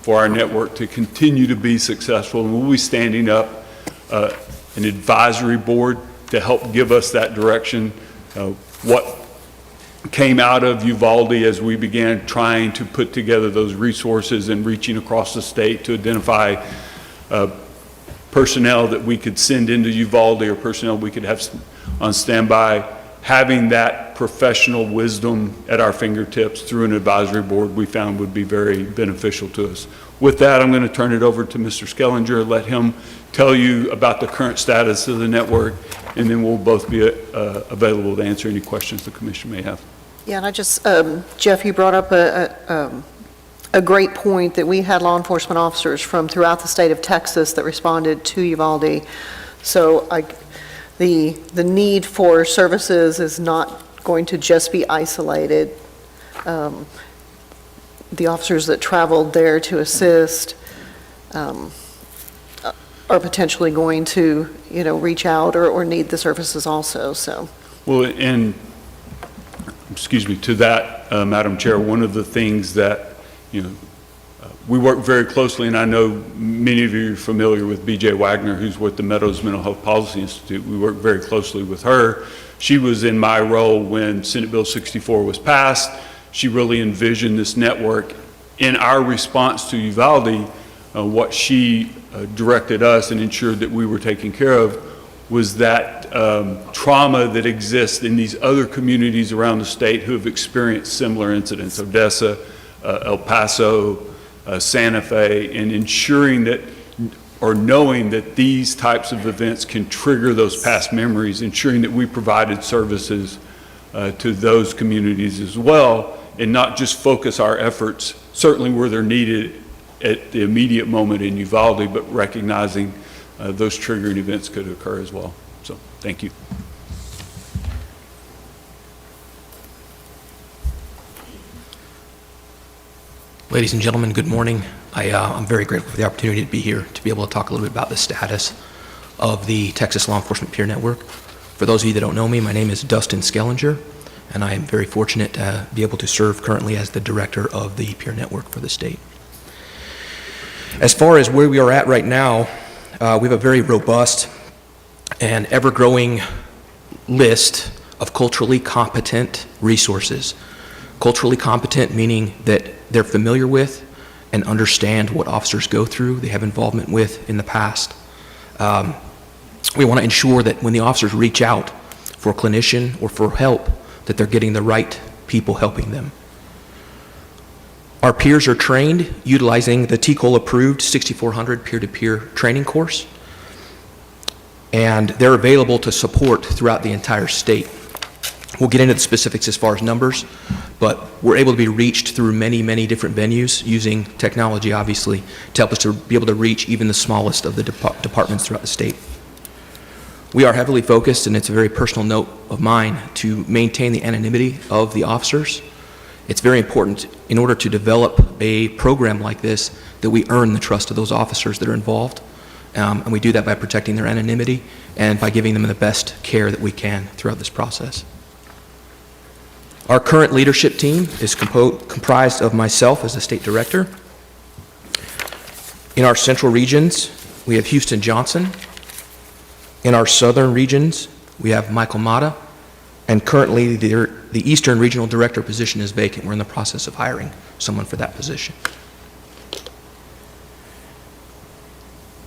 for our network to continue to be successful. And we'll be standing up an advisory board to help give us that direction. What came out of Uvalde as we began trying to put together those resources and reaching across the state to identify personnel that we could send into Uvalde or personnel we could have on standby, having that professional wisdom at our fingertips through an advisory board we found would be very beneficial to us. With that, I'm going to turn it over to Mr. Skellinger, let him tell you about the current status of the network, and then we'll both be available to answer any questions the commission may have. Yeah, and I just, Jeff, you brought up a great point that we had law enforcement officers from throughout the state of Texas that responded to Uvalde. So the need for services is not going to just be isolated. The officers that traveled there to assist are potentially going to, reach out or need the services also, so. Well, and, excuse me, to that, Madam Chair, one of the things that, we work very closely, and I know many of you are familiar with B.J. Wagner, who's with the Meadows Mental Health Policy Institute. We work very closely with her. She was in my role when Senate Bill 64 was passed. She really envisioned this network. In our response to Uvalde, what she directed us and ensured that we were taken care of was that trauma that exists in these other communities around the state who have experienced similar incidents, Odessa, El Paso, Santa Fe, and ensuring that, or knowing that these types of events can trigger those past memories, ensuring that we provided services to those communities as well, and not just focus our efforts, certainly where they're needed at the immediate moment in Uvalde, but recognizing those triggering events could occur as well. So, thank you. Ladies and gentlemen, good morning. I'm very grateful for the opportunity to be here to be able to talk a little bit about the status of the Texas Law Enforcement Peer Network. For those of you that don't know me, my name is Dustin Skellinger, and I am very fortunate to be able to serve currently as the director of the Peer Network for the state. As far as where we are at right now, we have a very robust and ever-growing list of culturally competent resources. Culturally competent meaning that they're familiar with and understand what officers go through, they have involvement with in the past. We want to ensure that when the officers reach out for a clinician or for help, that they're getting the right people helping them. Our peers are trained utilizing the TCOLE approved 6400 peer-to-peer training course, and they're available to support throughout the entire state. We'll get into the specifics as far as numbers, but we're able to be reached through many, many different venues using technology, obviously, to help us to be able to reach even the smallest of the departments throughout the state. We are heavily focused, and it's a very personal note of mine, to maintain the anonymity of the officers It's very important in order to develop a program like this that we earn the trust of those officers that are involved. And we do that by protecting their anonymity and by giving them the best care that we can throughout this process. Our current leadership team is comprised of myself as the state director. In our central regions, we have Houston Johnson. In our southern regions, we have Michael Mata. And currently, the Eastern Regional Director position is vacant. We're in the process of hiring someone for that position.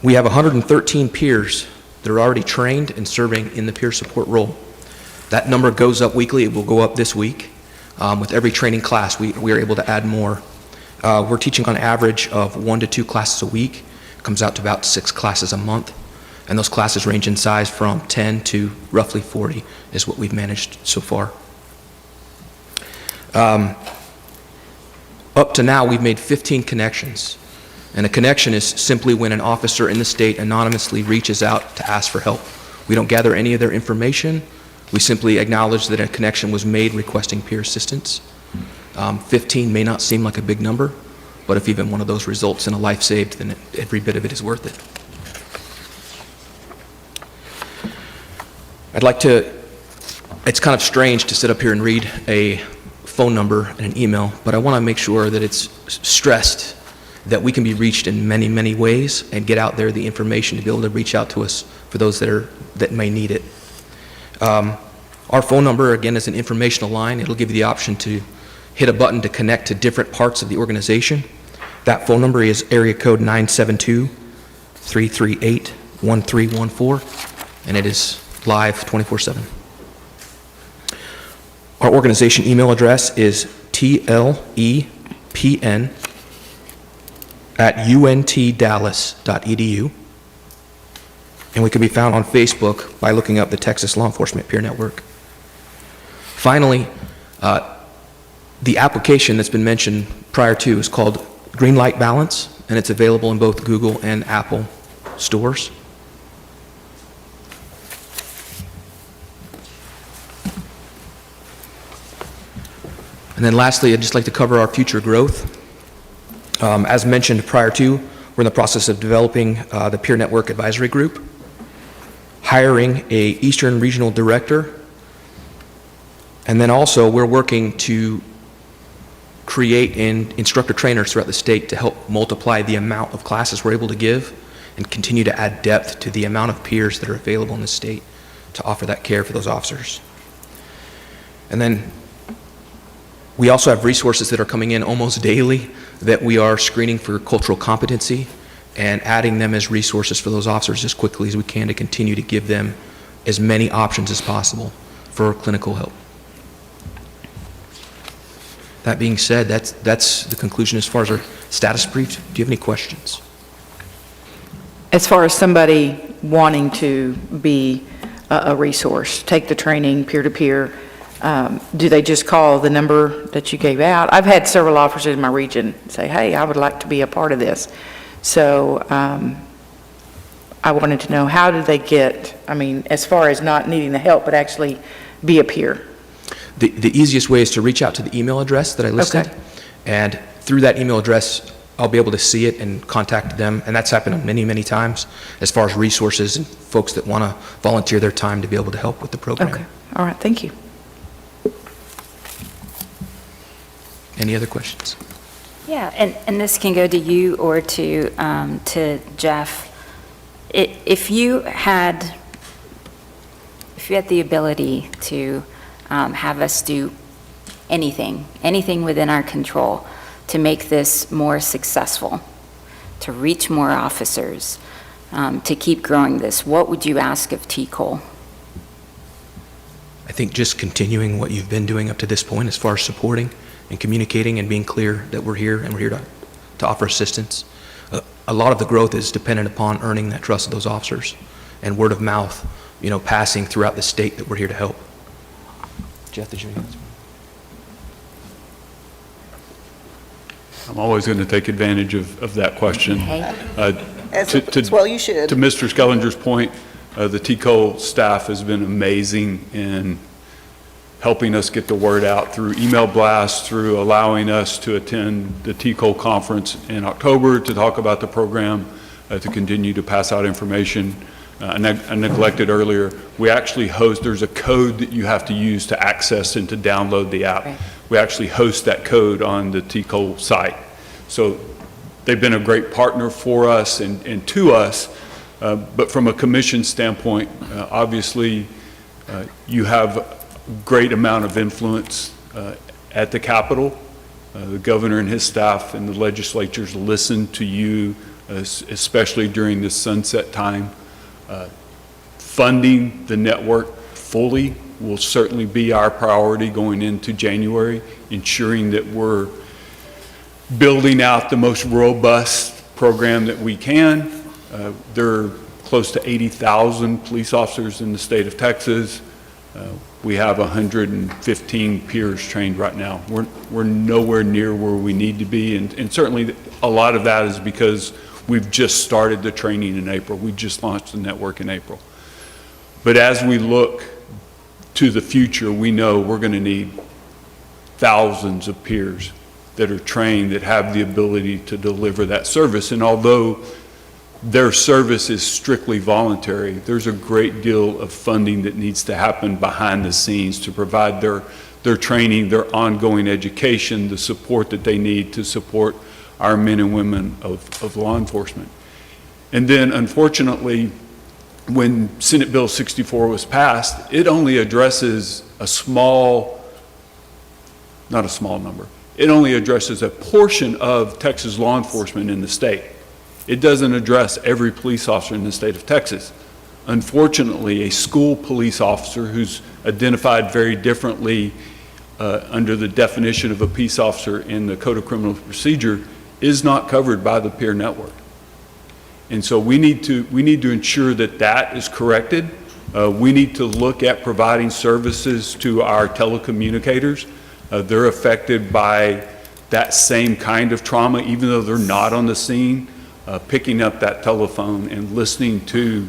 We have 113 peers that are already trained and serving in the peer support role. That number goes up weekly. It will go up this week. With every training class, we are able to add more. We're teaching on average of 1 to 2 classes a week. It comes out to about 6 classes a month. And those classes range in size from 10 to roughly 40 is what we've managed so far. Up to now, we've made 15 connections. And a connection is simply when an officer in the state anonymously reaches out to ask for help. We don't gather any of their information. We simply acknowledge that a connection was made requesting peer assistance. 15 may not seem like a big number, but if even one of those results in a life saved, then every bit of it is worth it. It's kind of strange to sit up here and read a phone number and an email, but I want to make sure that it's stressed that we can be reached in many, many ways and get out there the information to be able to reach out to us for those that may need it. Our phone number, again, is an informational line. It'll give you the option to hit a button to connect to different parts of the organization. That phone number is area code 972-338-1314, and it is live 24/7. Our organization email address is tlepn@untdallas.edu, and we can be found on Facebook by looking up the Texas Law Enforcement Peer Network. Finally, the application that's been mentioned prior to is called Green Light Balance, and it's available in both Google and Apple stores. And then lastly, I'd just like to cover our future growth. As mentioned prior to, we're in the process of developing the Peer Network Advisory Group, hiring a Eastern Regional Director, and then also we're working to create instructor trainers throughout the state to help multiply the amount of classes we're able to give and continue to add depth to the amount of peers that are available in the state to offer that care for those officers. And then we also have resources that are coming in almost daily that we are screening for cultural competency and adding them as resources for those officers as quickly as we can to continue to give them as many options as possible for clinical help. That being said, that's the conclusion as far as our status brief. Do you have any questions? As far as somebody wanting to be a resource, take the training peer-to-peer, do they just call the number that you gave out? I've had several officers in my region say, hey, I would like to be a part of this. So I wanted to know, how do they get, as far as not needing the help, but actually be a peer? The easiest way is to reach out to the email address that I listed. Okay. And through that email address, I'll be able to see it and contact them. And that's happened many, many times as far as resources and folks that want to volunteer their time to be able to help with the program. Okay, all right, thank you. Any other questions? Yeah, and this can go to you or to Jeff. If you had the ability to have us do anything within our control to make this more successful, to reach more officers, to keep growing this, what would you ask of TCOLE? I think just continuing what you've been doing up to this point as far as supporting and communicating and being clear that we're here and we're here to offer assistance. A lot of the growth is dependent upon earning that trust of those officers and word of mouth, passing throughout the state that we're here to help. Jeff, did you have any answer? I'm always going to take advantage of that question. Well, you should. To Mr. Skellinger's point, the TCOLE staff has been amazing in helping us get the word out through email blasts, through allowing us to attend the TCOLE conference in October to talk about the program, to continue to pass out information. I neglected earlier, we actually host, there's a code that you have to use to access and to download the app. Right. We actually host that code on the TCOLE site. So they've been a great partner for us and to us, but from a commission standpoint, obviously, you have a great amount of influence at the Capitol. The governor and his staff and the legislatures listen to you, especially during this sunset time. Funding the network fully will certainly be our priority going into January, ensuring that we're building out the most robust program that we can. There are close to 80,000 police officers in the state of Texas. We have 115 peers trained right now. We're nowhere near where we need to be, and certainly a lot of that is because we've just started the training in April. We just launched the network in April. But as we look to the future, we know we're going to need thousands of peers that are trained, that have the ability to deliver that service. And although their service is strictly voluntary, there's a great deal of funding that needs to happen behind the scenes to provide their training, their ongoing education, the support that they need to support our men and women of law enforcement. And then, unfortunately, when Senate Bill 64 was passed, it only addresses a small, not a small number, it only addresses a portion of Texas law enforcement in the state. It doesn't address every police officer in the state of Texas. Unfortunately, a school police officer who's identified very differently under the definition of a peace officer in the Code of Criminal Procedure is not covered by the peer network. And so we need to ensure that that is corrected. We need to look at providing services to our telecommunicators. They're affected by that same kind of trauma, even though they're not on the scene, picking up that telephone and listening to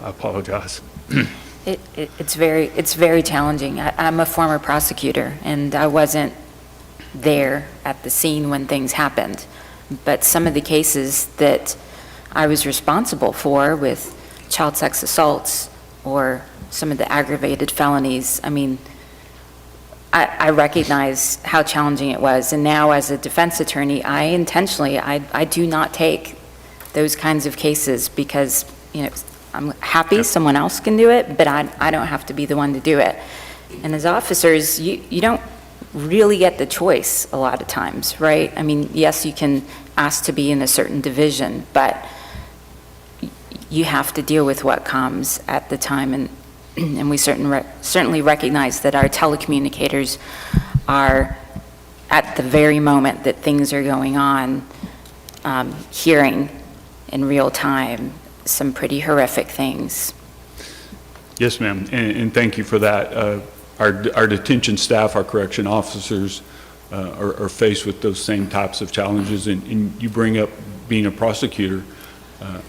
I apologize. It's very challenging. I'm a former prosecutor, and I wasn't there at the scene when things happened. But some of the cases that I was responsible for with child sex assaults or some of the aggravated felonies, I mean, I recognize how challenging it was. And now as a defense attorney, I do not take those kinds of cases because, you know, I'm happy someone else can do it, but I don't have to be the one to do it. And as officers, you don't really get the choice a lot of times, right? I mean, yes, you can ask to be in a certain division, but you have to deal with what comes at the time. And we certainly recognize that our telecommunicators are, at the very moment that things are going on, hearing in real time some pretty horrific things. Yes, ma'am, and thank you for that. Our detention staff, our correction officers are faced with those same types of challenges, and you bring up being a prosecutor.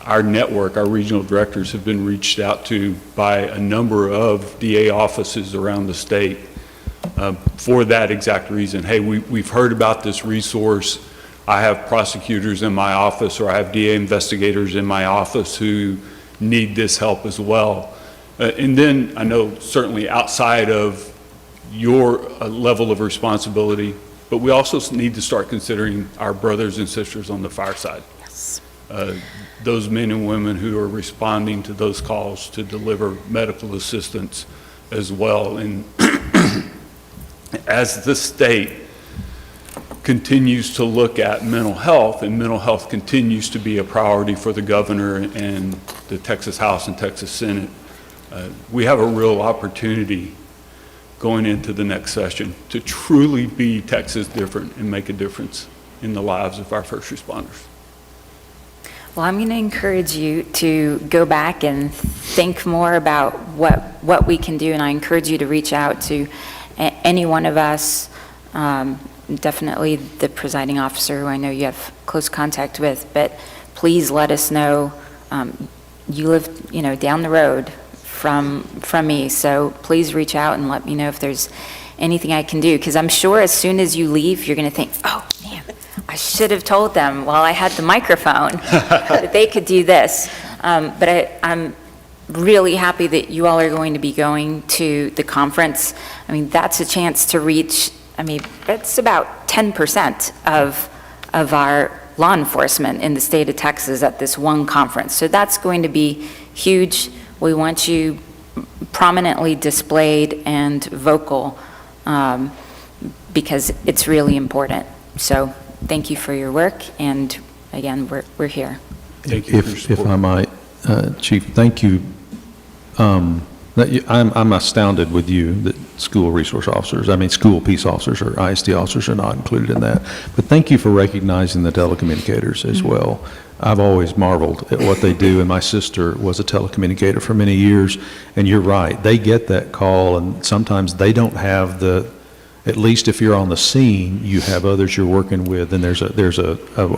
Our network, our regional directors have been reached out to by a number of DA offices around the state for that exact reason. Hey, we've heard about this resource. I have prosecutors in my office, or I have DA investigators in my office who need this help as well. And then I know certainly outside of your level of responsibility, but we also need to start considering our brothers and sisters on the fireside. Yes. Those men and women who are responding to those calls to deliver medical assistance as well. And as the state continues to look at mental health, and mental health continues to be a priority for the governor and the Texas House and Texas Senate, we have a real opportunity going into the next session to truly be Texas different and make a difference in the lives of our first responders. Well, I'm going to encourage you to go back and think more about what we can do, and I encourage you to reach out to any one of us, definitely the presiding officer, who I know you have close contact with, but please let us know. You live, down the road from me, so please reach out and let me know if there's anything I can do, because I'm sure as soon as you leave, you're going to think, oh, man, I should have told them while I had the microphone that they could do this. But I'm really happy that you all are going to be going to the conference. I mean, that's a chance to reach, it's about 10% of our law enforcement in the state of Texas at this one conference. So that's going to be huge. We want you prominently displayed and vocal because it's really important. So thank you for your work, and again, we're here. Thank you for your If support. I might, Chief, thank you. I'm astounded with you that school resource officers, school peace officers or ISD officers are not included in that. But thank you for recognizing the telecommunicators as well. I've always marveled at what they do, and my sister was a telecommunicator for many years, and you're right. They get that call, and sometimes they don't have at least if you're on the scene, you have others you're working with, and there's a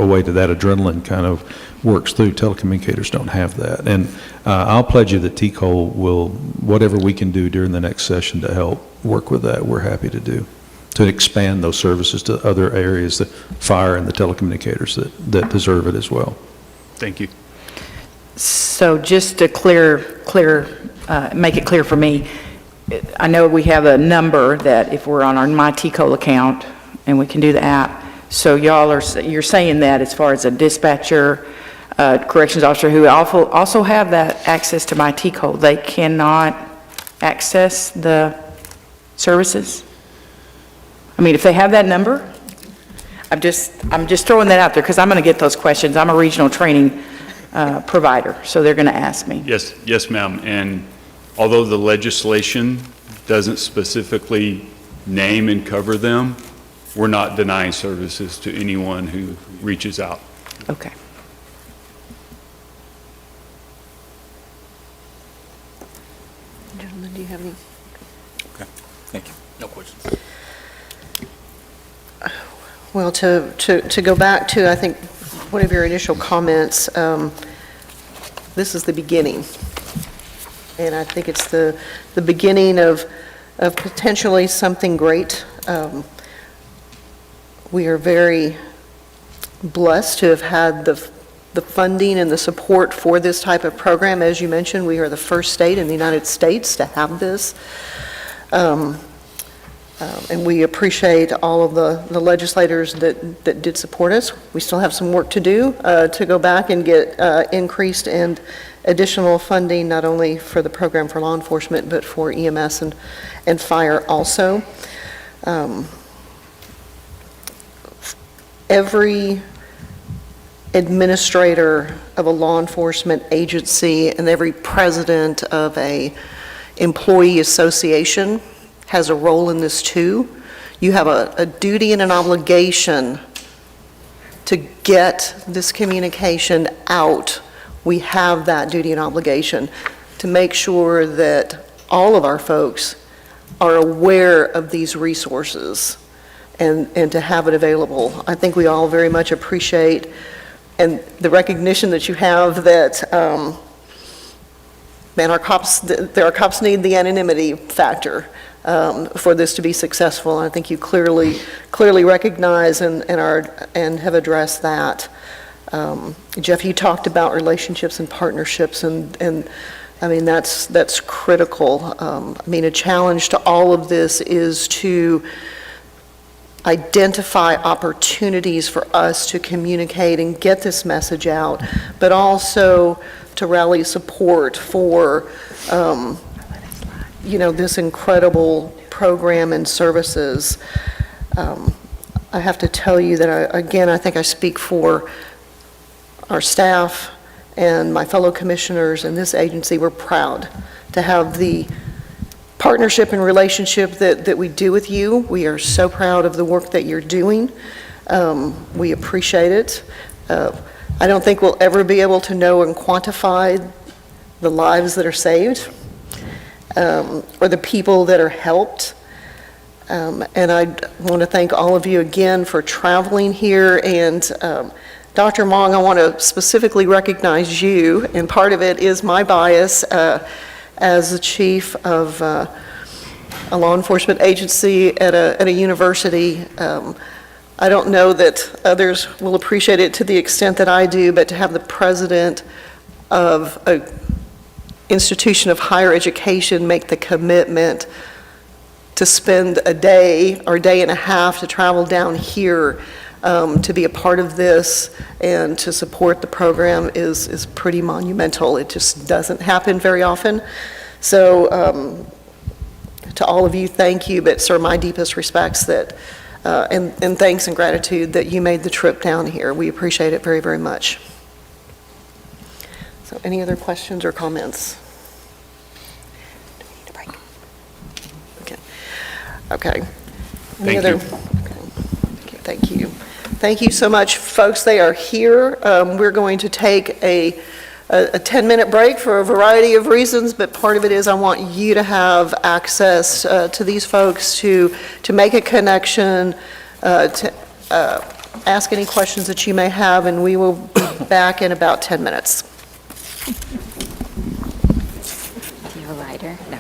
way that adrenaline kind of works through. Telecommunicators don't have that. And I'll pledge you that TCOLE will, whatever we can do during the next session to help work with that, we're happy to do, to expand those services to other areas, the fire and the telecommunicators that deserve it as well. Thank you. So just to make it clear for me, I know we have a number that if we're on our My TCOLE account and we can do the app, so you're saying that as far as a dispatcher, corrections officer who also have that access to My TCOLE, they cannot access the services? If they have that number? I'm just throwing that out there because I'm going to get those questions. I'm a regional training provider, so they're going to ask me. Yes, ma'am. And although the legislation doesn't specifically name and cover them, we're not denying services to anyone who reaches out. Okay. Gentlemen, do you have any? Okay, thank you. No questions. Well, to go back to, I think, one of your initial comments, this is the beginning. And I think it's the beginning of potentially something great. We are very blessed to have had the funding and the support for this type of program. As you mentioned, we are the first state in the United States to have this. And we appreciate all of the legislators that did support us. We still have some work to do to go back and get increased and additional funding, not only for the program for law enforcement, but for EMS and fire also. Every administrator of a law enforcement agency and every president of a employee association has a role in this too. You have a duty and an obligation to get this communication out. We have that duty and obligation to make sure that all of our folks are aware of these resources and to have it available. I think we all very much appreciate and the recognition that you have that, our cops need the anonymity factor for this to be successful. And I think you clearly recognize and have addressed that. Jeff, you talked about relationships and partnerships, and that's critical. A challenge to all of this is to identify opportunities for us to communicate and get this message out, but also to rally support for this incredible program and services. I have to tell you that, I think I speak for our staff and my fellow commissioners in this agency. We're proud to have the partnership and relationship that we do with you. We are so proud of the work that you're doing. We appreciate it. I don't think we'll ever be able to know and quantify the lives that are saved, or the people that are helped. And I want to thank all of you again for traveling here. And Dr. Mong, I want to specifically recognize you, and part of it is my bias as the chief of a law enforcement agency at a university. I don't know that others will appreciate it to the extent that I do, but to have the president of an institution of higher education make the commitment to spend a day or day and a half to travel down here to be a part of this and to support the program is pretty monumental. It just doesn't happen very often. So to all of you, thank you, but sir, my deepest respects that, and thanks and gratitude that you made the trip down here. We appreciate it very, very much. So any other questions or comments? Do we need a break? Okay. Okay. Any Thank you. Okay, thank you. Thank you so much, folks. They are here. We're going to take a 10-minute break for a variety of reasons, but part of it is I want you to have access to these folks to make a connection, to ask any questions that you may have, and we will be back in about 10 minutes. Do you have a lighter? No.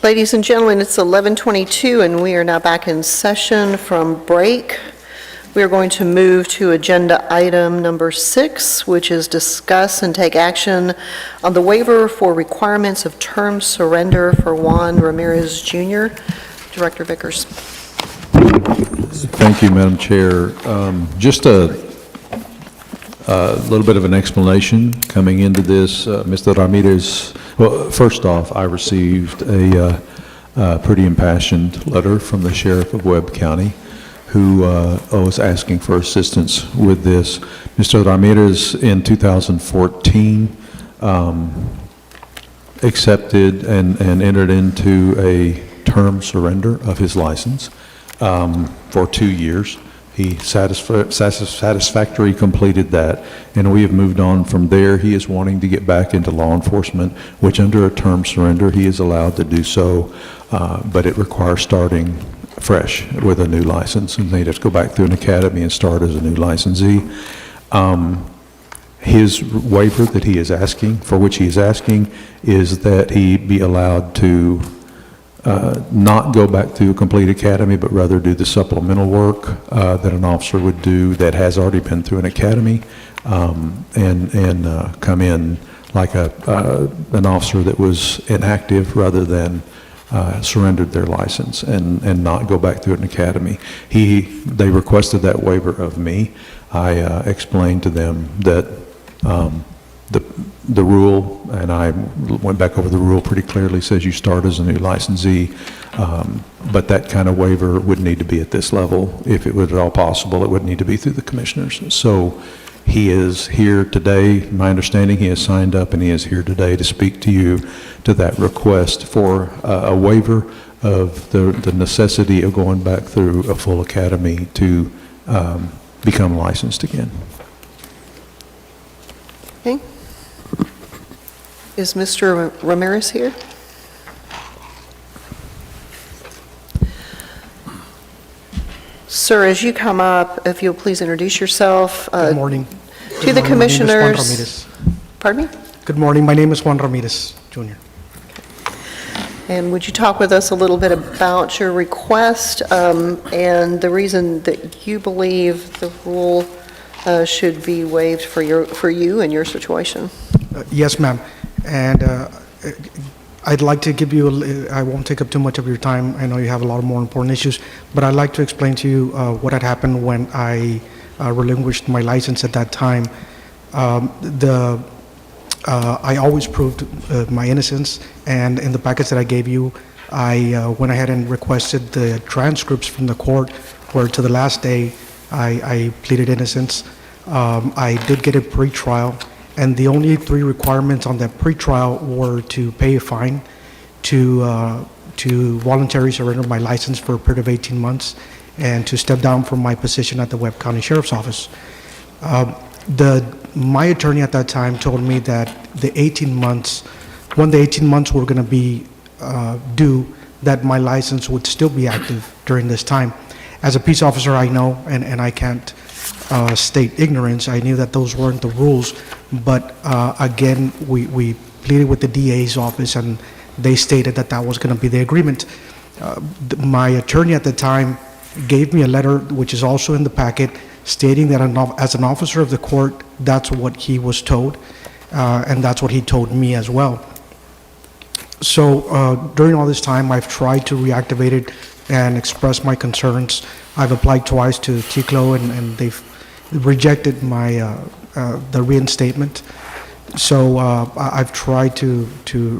Ladies and gentlemen, it's 11:22, and we are now back in session from break. We are going to move to agenda item number 6, which is discuss and take action on the waiver for requirements of term surrender for Juan Ramirez Jr. Director Vickers. Thank you, Madam Chair. Just a little bit of an explanation coming into this. Mr. Ramirez, well, first off, I received a pretty impassioned letter from the Sheriff of Webb County who was asking for assistance with this. Mr. Ramirez, in 2014, accepted and entered into a term surrender of his license for 2 years. He satisfactorily completed that, and we have moved on from there. He is wanting to get back into law enforcement, which under a term surrender, he is allowed to do so, but it requires starting fresh with a new license, and they just go back through an academy and start as a new licensee. His waiver that he is asking, for which he is asking, is that he be allowed to not go back through a complete academy, but rather do the supplemental work that an officer would do that has already been through an academy, and come in like an officer that was inactive rather than surrendered their license and not go back through an academy. They requested that waiver of me. I explained to them that the rule, and I went back over the rule pretty clearly, says you start as a new licensee, but that kind of waiver would need to be at this level. If it was at all possible, it would need to be through the commissioners. So he is here today. My understanding, he has signed up, and he is here today to speak to you to that request for a waiver of the necessity of going back through a full academy to become licensed again. Okay. Is Mr. Ramirez here? Sir, as you come up, if you'll please introduce yourself. Good morning. To the commissioners. My name is Juan Ramirez. Pardon me? Good morning. My name is Juan Ramirez, Jr. And would you talk with us a little bit about your request and the reason that you believe the rule should be waived for you and your situation? Yes, ma'am. And I'd like to give you, I won't take up too much of your time. I know you have a lot of more important issues, but I'd like to explain to you what had happened when I relinquished my license at that time. I always proved my innocence, and in the package that I gave you, I went ahead and requested the transcripts from the court where to the last day I pleaded innocence. I did get a pre-trial, and the only 3 requirements on that pre-trial were to pay a fine, to voluntarily surrender my license for a period of 18 months, and to step down from my position at the Webb County Sheriff's Office. My attorney at that time told me that the 18 months, when the 18 months were going to be due, that my license would still be active during this time. As a peace officer, I know, and I can't state ignorance, I knew that those weren't the rules, but again, we pleaded with the DA's office, and they stated that that was going to be the agreement. My attorney at the time gave me a letter, which is also in the packet, stating that as an officer of the court, that's what he was told, and that's what he told me as well. So during all this time, I've tried to reactivate it and express my concerns. I've applied twice to TCOLE, and they've rejected my the reinstatement. So I've tried to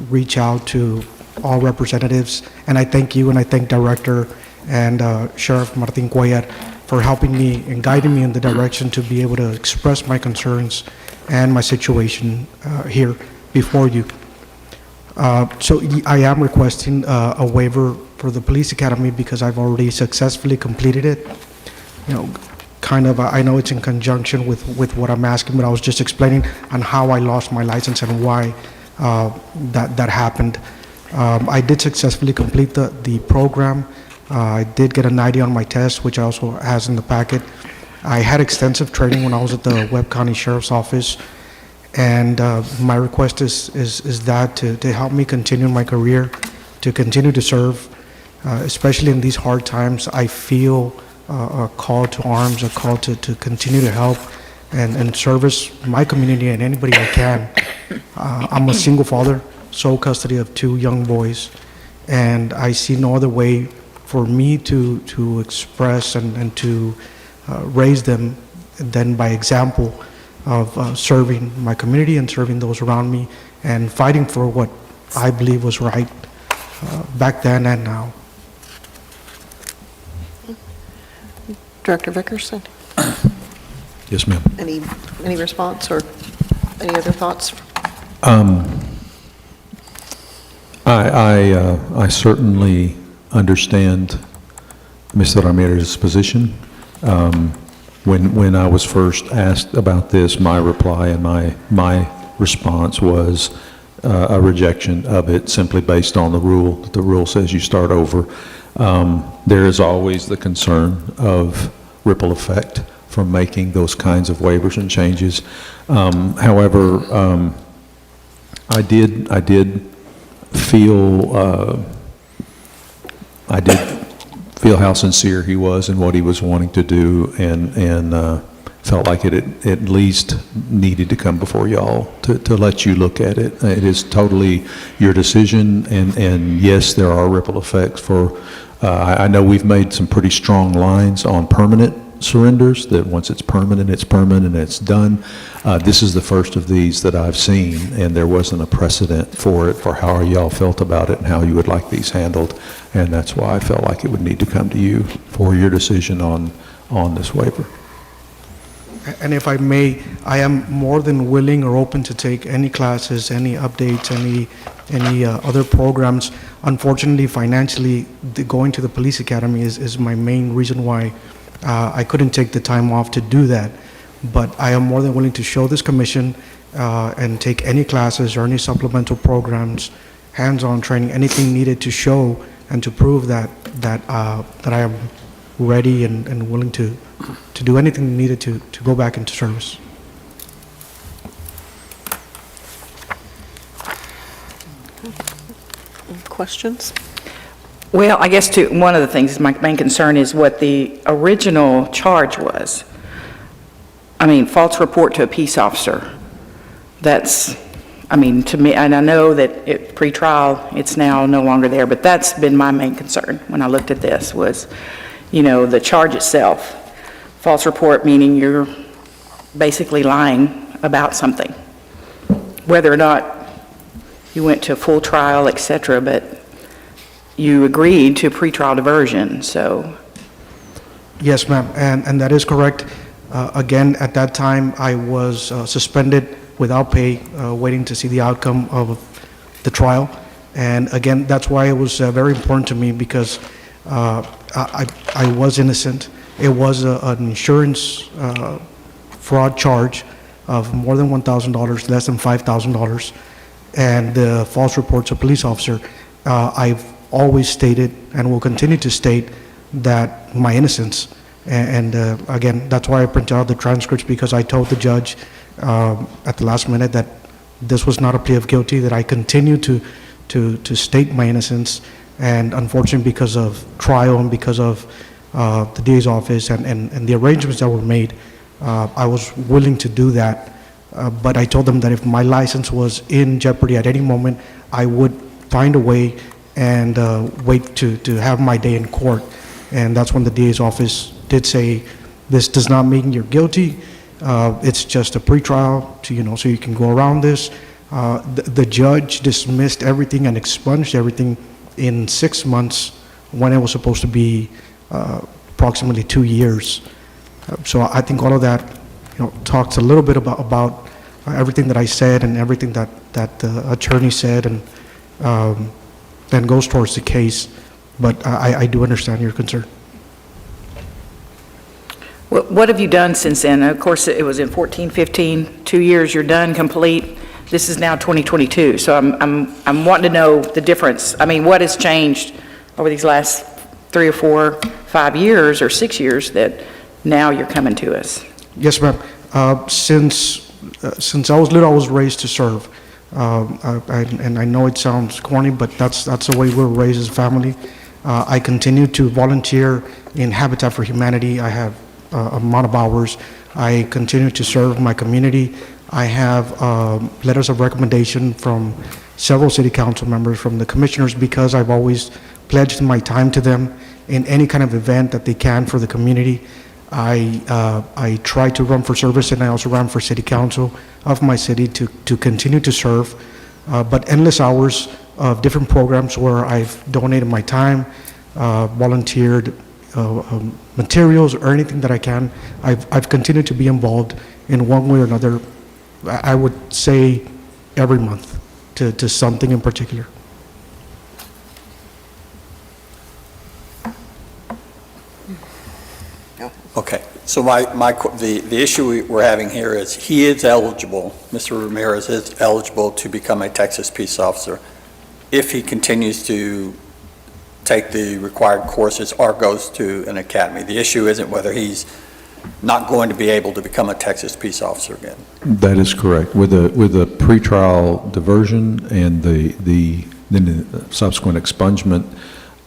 reach out to all representatives, and I thank you, and I thank Director and Sheriff Martin Cuellar for helping me and guiding me in the direction to be able to express my concerns and my situation here before you. So I am requesting a waiver for the police academy because I've already successfully completed it. You know, kind of, I know it's in conjunction with what I'm asking, but I was just explaining on how I lost my license and why that happened. I did successfully complete the program. I did get a 90 on my test, which also has in the packet. I had extensive training when I was at the Webb County Sheriff's Office, and my request is that to help me continue my career. to continue to serve, especially in these hard times. I feel a call to arms, a call to continue to help and service my community and anybody I can. I'm a single father, sole custody of 2 young boys, and I see no other way for me to express and to raise them than by example of serving my community and serving those around me and fighting for what I believe was right back then and now. Director Vickerson, Yes, ma'am. any response or any other thoughts? I certainly understand Mr. Ramirez's position. When I was first asked about this, my reply and my response was a rejection of it simply based on the rule. The rule says you start over. There is always the concern of ripple effect from making those kinds of waivers and changes. However, I did feel how sincere he was in what he was wanting to do, and felt like it at least needed to come before y'all to let you look at it. It is totally your decision, and yes, there are ripple effects for, I know we've made some pretty strong lines on permanent surrenders, that once it's permanent, it's done. This is the first of these that I've seen, and there wasn't a precedent for it, for how y'all felt about it and how you would like these handled, and that's why I felt like it would need to come to you for your decision on this waiver. And if I may, I am more than willing or open to take any classes, any updates, any other programs. Unfortunately, financially, going to the police academy is my main reason why I couldn't take the time off to do that. But I am more than willing to show this commission and take any classes or any supplemental programs, hands-on training, anything needed to show and to prove that I am ready and willing to do anything needed to go back into service. Questions? Well, I guess one of the things, my main concern is what the original charge was. I mean, false report to a peace officer. That's, I mean, to me, and I know that pre-trial, it's now no longer there, but that's been my main concern when I looked at this was, you know, the charge itself. False report meaning you're basically lying about something, whether or not you went to a full trial, et cetera, but you agreed to pre-trial diversion, so. Yes, ma'am, and that is correct. Again, at that time, I was suspended without pay, waiting to see the outcome of the trial. And again, that's why it was very important to me, because I was innocent. It was an insurance fraud charge of more than $1,000, less than $5,000, and the false report to a police officer. I've always stated and will continue to state that my innocence. And again, that's why I printed out the transcripts, because I told the judge at the last minute that this was not a plea of guilty, that I continue to state my innocence. And unfortunately, because of trial and because of the DA's office and the arrangements that were made, I was willing to do that. But I told them that if my license was in jeopardy at any moment, I would find a way and wait to have my day in court. And that's when the DA's office did say, this does not mean you're guilty. It's just a pretrial to, so you can go around this. The judge dismissed everything and expunged everything in 6 months when it was supposed to be approximately 2 years. So I think all of that, talks a little bit about everything that I said and everything that the attorney said, and then goes towards the case. But I do understand your concern. What have you done since then? Of course, it was in 14, 15, 2 years, you're done, complete. This is now 2022, so I'm wanting to know the difference. I mean, what has changed over these last 3 or 4, 5 years or 6 years that now you're coming to us? Yes, ma'am. Since I was little, I was raised to serve. And I know it sounds corny, but that's the way we're raised as a family. I continue to volunteer in Habitat for Humanity. I have amount of hours. I continue to serve my community. I have letters of recommendation from several city council members, from the commissioners, because I've always pledged my time to them in any kind of event that they can for the community. I try to run for service, and I also run for city council of my city to continue to serve, but endless hours of different programs where I've donated my time, volunteered materials, or anything that I can. I've continued to be involved in one way or another. I would say every month to something in particular. Okay, so the issue we're having here is he is eligible, Mr. Ramirez is eligible to become a Texas peace officer if he continues to take the required courses or goes to an academy. The issue isn't whether he's not going to be able to become a Texas peace officer again. That is correct. With the pretrial diversion and the subsequent expungement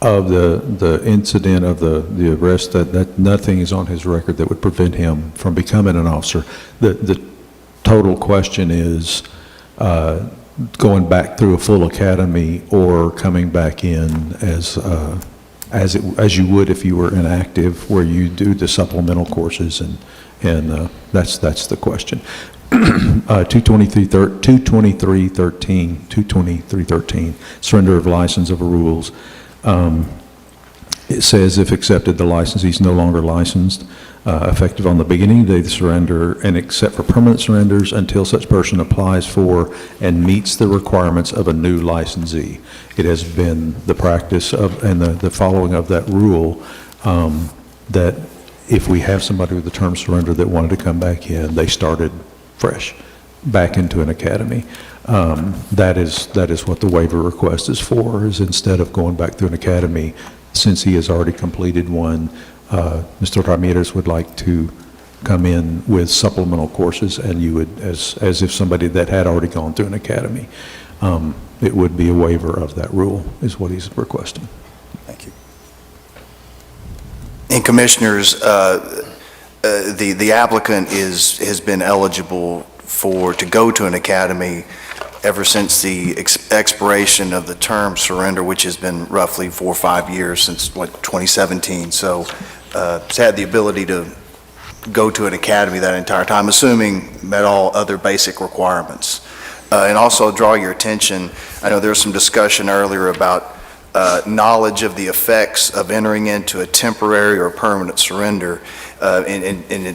of the incident of the arrest, that nothing is on his record that would prevent him from becoming an officer. The total question is going back through a full academy or coming back in as you would if you were inactive, where you do the supplemental courses, and that's the question. 22313, surrender of license of rules. It says if accepted, the licensee is no longer licensed, effective on the beginning of the surrender, and except for permanent surrenders until such person applies for and meets the requirements of a new licensee. It has been the practice of, and the following of that rule, that if we have somebody with a term surrender that wanted to come back in, they started fresh back into an academy. That is what the waiver request is for, is instead of going back through an academy, since he has already completed one, Mr. Ramirez would like to come in with supplemental courses, and you would, as if somebody that had already gone through an academy, it would be a waiver of that rule, is what he's requesting. Thank you. And Commissioners, the applicant has been eligible to go to an academy ever since the expiration of the term surrender, which has been roughly 4 or 5 years, since 2017. So has had the ability to go to an academy that entire time, assuming met all other basic requirements. And also draw your attention, I know there was some discussion earlier about knowledge of the effects of entering into a temporary or permanent surrender, and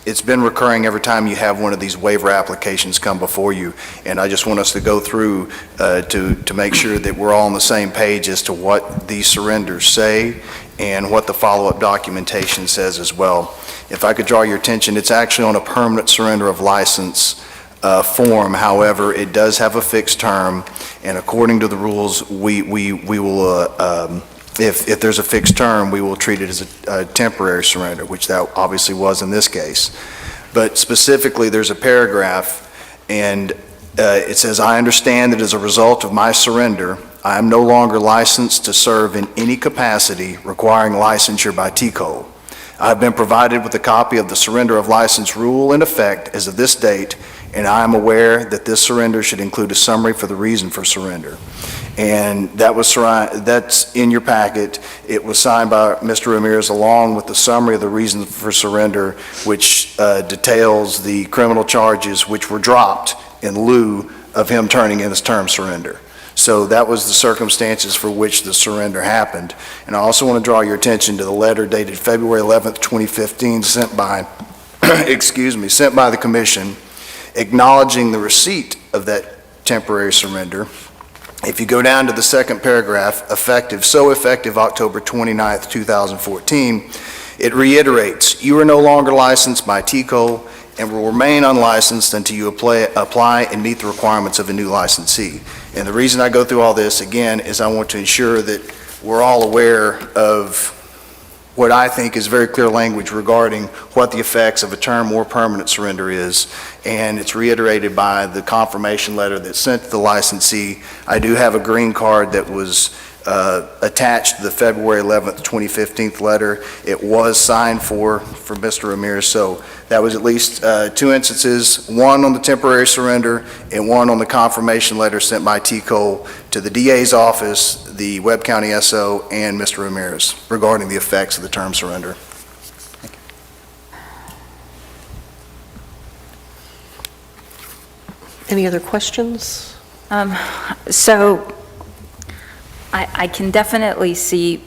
it's been recurring every time you have one of these waiver applications come before you, and I just want us to go through to make sure that we're all on the same page as to what these surrenders say and what the follow-up documentation says as well. If I could draw your attention, it's actually on a permanent surrender of license form. However, it does have a fixed term, and according to the rules, we will if there's a fixed term, we will treat it as a temporary surrender, which that obviously was in this case. But specifically, there's a paragraph, and it says, I understand that as a result of my surrender, I am no longer licensed to serve in any capacity requiring licensure by TCOLE. I have been provided with a copy of the surrender of license rule in effect as of this date, and I am aware that this surrender should include a summary for the reason for surrender. And that's in your packet. It was signed by Mr. Ramirez along with the summary of the reason for surrender, which details the criminal charges which were dropped in lieu of him turning in his term surrender. So that was the circumstances for which the surrender happened. And I also want to draw your attention to the letter dated February 11th, 2015, sent by the Commission, acknowledging the receipt of that temporary surrender. If you go down to the second paragraph, effective October 29th, 2014, it reiterates, you are no longer licensed by TCOLE and will remain unlicensed until you apply and meet the requirements of a new licensee. And the reason I go through all this, again, is I want to ensure that we're all aware of what I think is very clear language regarding what the effects of a term or permanent surrender is, and it's reiterated by the confirmation letter that's sent to the licensee. I do have a green card that was attached to the February 11th, 2015 letter. It was signed for Mr. Ramirez, so that was at least 2 instances, one on the temporary surrender and one on the confirmation letter sent by TCOLE to the DA's office, the Webb County SO, and Mr. Ramirez regarding the effects of the term surrender. Any other questions? So I can definitely see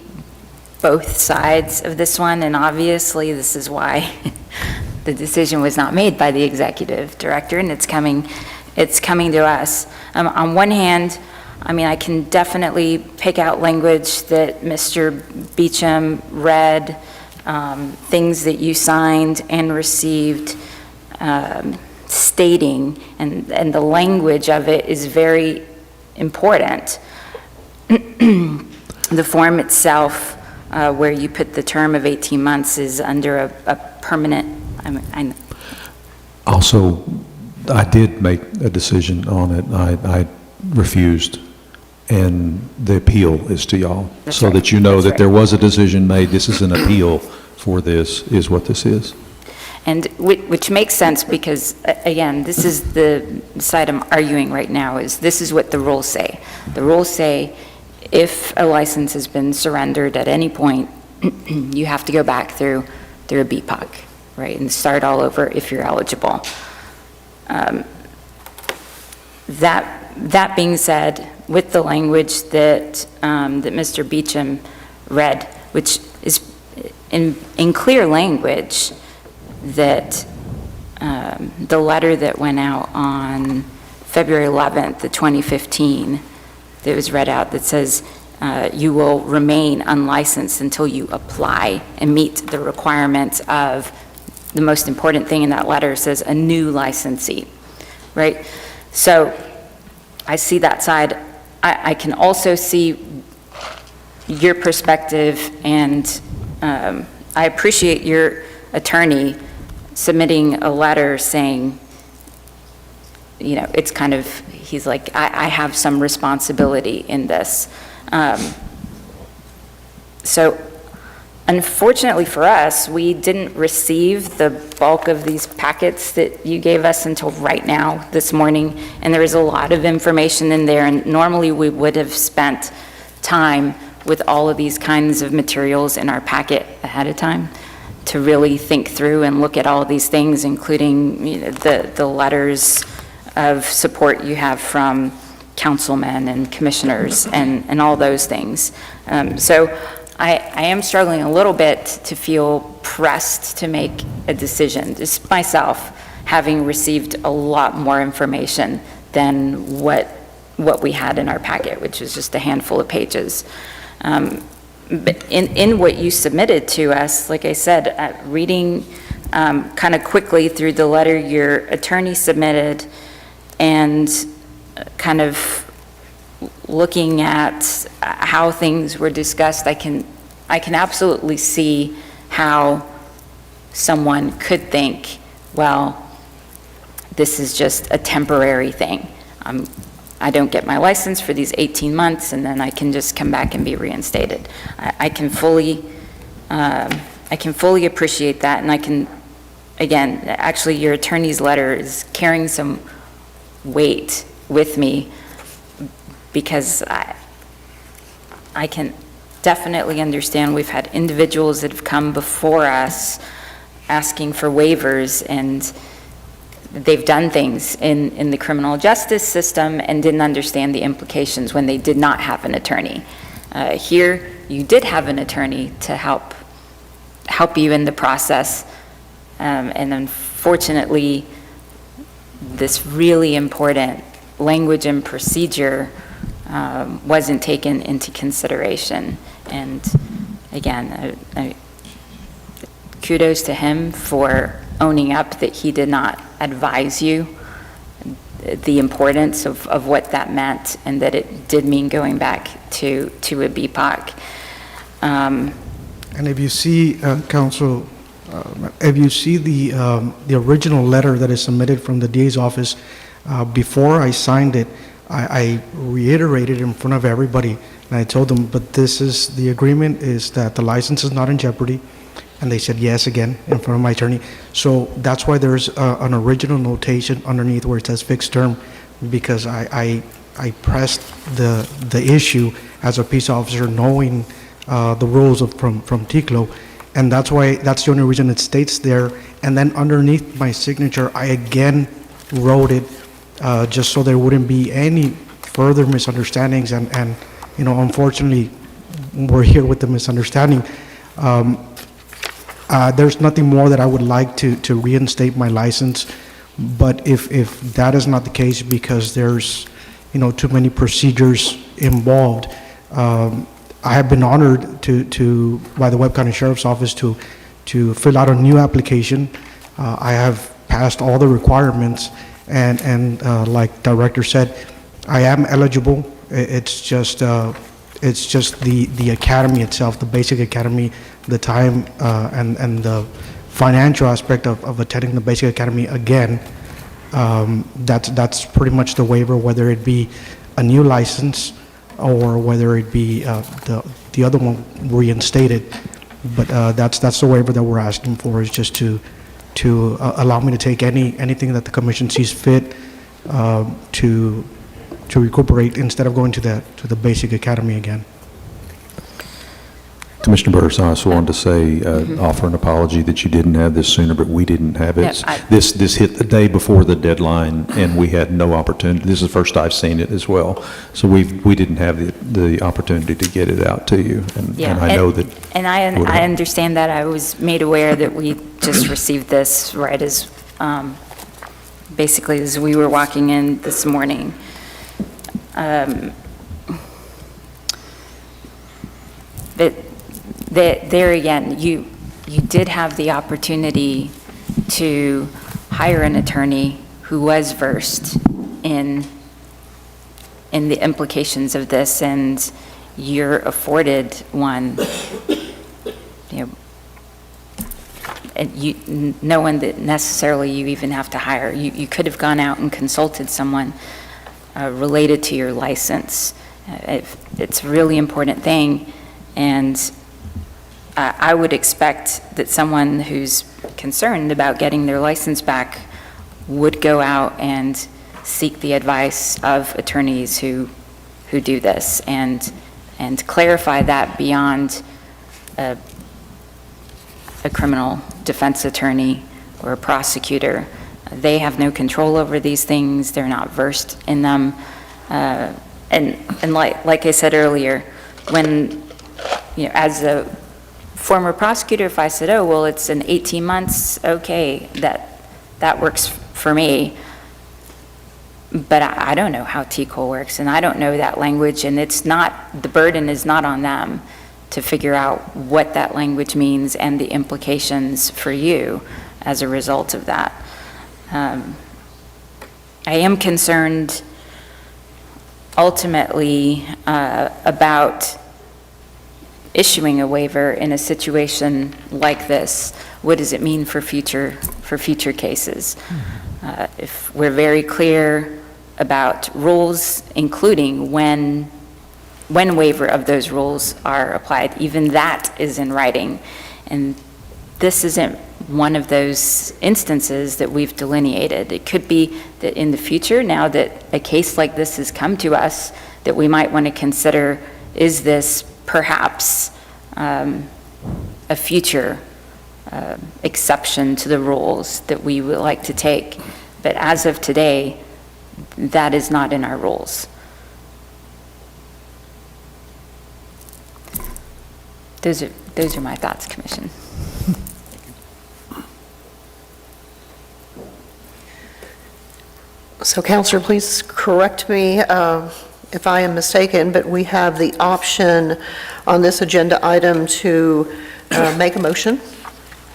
both sides of this one, and obviously this is why the decision was not made by the executive director, and it's coming to us. On one hand, I mean, I can definitely pick out language that Mr. Beecham read, things that you signed and received, stating, and the language of it is very important. The form itself, where you put the term of 18 months, is under a permanent, Also, I did make a decision on it. I refused, and the appeal is to y'all. That's so right. that you know That's that right. there was a decision made. This is an appeal for this, is what this is. And which makes sense because, again, this is the side I'm arguing right now, is this is what the rules say. The rules say if a license has been surrendered at any point, you have to go back through a BPOC, right, and start all over if you're eligible. That being said, with the language that Mr. Beecham read, which is in clear language, that the letter that went out on February 11th, 2015, that was read out, that says you will remain unlicensed until you apply and meet the requirements of, the most important thing in that letter says, a new licensee, right? So I see that side. I can also see your perspective, and I appreciate your attorney submitting a letter saying, you know, it's kind of, he's like, I have some responsibility in this. So unfortunately for us, we didn't receive the bulk of these packets that you gave us until right now, this morning, and there is a lot of information in there, and normally we would have spent time with all of these kinds of materials in our packet ahead of time to really think through and look at all of these things, including, you know, the letters of support you have from councilmen and commissioners and all those things. So I am struggling a little bit to feel pressed to make a decision, just myself, having received a lot more information than what we had in our packet, which was just a handful of pages. But in what you submitted to us, like I said, reading kind of quickly through the letter your attorney submitted and kind of looking at how things were discussed, I can absolutely see how someone could think, well, this is just a temporary thing. I don't get my license for these 18 months, and then I can just come back and be reinstated. I can fully appreciate that, and I can, again, actually your attorney's letter is carrying some weight with me, because I can definitely understand we've had individuals that have come before us asking for waivers, and they've done things in the criminal justice system and didn't understand the implications when they did not have an attorney. Here, you did have an attorney to help you in the process, and unfortunately, this really important language and procedure wasn't taken into consideration. And again, kudos to him for owning up that he did not advise you the importance of what that meant, and that it did mean going back to a BPOC. And if you see, Council, if you see the original letter that is submitted from the DA's office, before I signed it, I reiterated in front of everybody, and I told them, but this is, the agreement is that the license is not in jeopardy, and they said yes again in front of my attorney. So that's why there's an original notation underneath where it says fixed term, because I pressed the issue as a peace officer, knowing the rules from TCOLE, and that's why, that's the only reason it states there. And then underneath my signature, I again wrote it, just so there wouldn't be any further misunderstandings, and you know, unfortunately, we're here with the misunderstanding. There's nothing more that I would like to reinstate my license, but if that is not the case, because there's, you know, too many procedures involved, I have been honored by the Webb County Sheriff's Office to fill out a new application. I have passed all the requirements, and like Director said, I am eligible. It's just the academy itself, the basic academy, the time and the financial aspect of attending the basic academy again. That's pretty much the waiver, whether it be a new license or whether it be the other one reinstated. But that's the waiver that we're asking for, is just to allow me to take anything that the commission sees fit to recuperate, instead of going to the basic academy again. Commissioner Burris, I also wanted to say, offer an apology that you didn't have this sooner, but we didn't have it. No, This hit the day before the deadline, and we had no opportunity. This is the first I've seen it as well. So we didn't have the opportunity to get it out to you, and I know that. And I understand that. I was made aware that we just received this right as, basically as we were walking in this morning. But there again, you did have the opportunity to hire an attorney who was versed in the implications of this, and you're afforded one, you know, and no one that necessarily you even have to hire. You could have gone out and consulted someone related to your license. It's a really important thing, and I would expect that someone who's concerned about getting their license back would go out and seek the advice of attorneys who do this, and clarify that beyond a criminal defense attorney or a prosecutor. They have no control over these things. They're not versed in them. And like I said earlier, when, you know, as a former prosecutor, if I said, oh, well, it's in 18 months, okay, that works for me. But I don't know how TCOLE works, and I don't know that language, and it's not, the burden is not on them to figure out what that language means and the implications for you as a result of that. I am concerned ultimately about issuing a waiver in a situation like this. What does it mean for future cases? If we're very clear about rules, including when waiver of those rules are applied, even that is in writing. And this isn't one of those instances that we've delineated. It could be that in the future, now that a case like this has come to us, that we might want to consider, is this perhaps a future exception to the rules that we would like to take. But as of today, that is not in our rules. Those are my thoughts, Commission. So, Counselor, please correct me if I am mistaken, but we have the option on this agenda item to make a motion,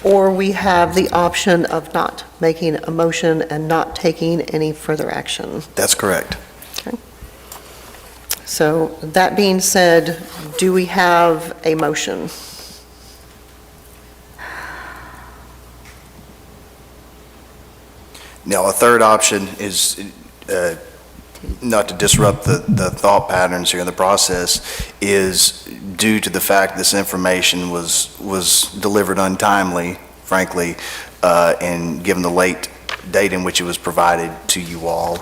or we have the option of not making a motion and not taking any further action. That's correct. Okay. So, that being said, do we have a motion? Now, a third option is, not to disrupt the thought patterns here in the process, is due to the fact this information was delivered untimely, frankly, and given the late date in which it was provided to you all,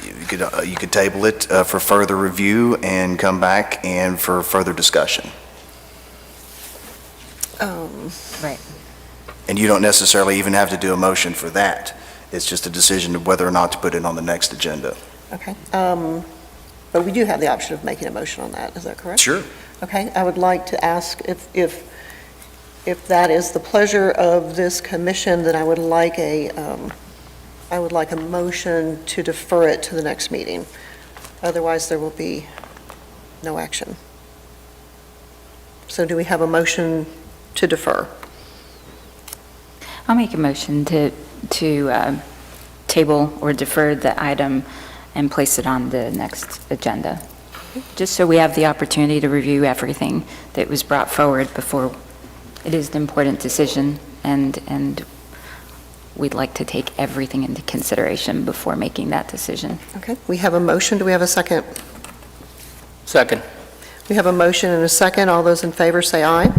you could table it for further review and come back and for further discussion. Right. And you don't necessarily even have to do a motion for that. It's just a decision of whether or not to put it on the next agenda. Okay. But we do have the option of making a motion on that, is that correct? Sure. Okay, I would like to ask if that is the pleasure of this commission, then I would like a motion to defer it to the next meeting. Otherwise, there will be no action. So do we have a motion to defer? I'll make a motion to table or defer the item and place it on the next agenda, just so we have the opportunity to review everything that was brought forward before. It is an important decision, and we'd like to take everything into consideration before making that decision. Okay, we have a motion. Do we have a second? Second. We have a motion and a second. All those in favor say aye.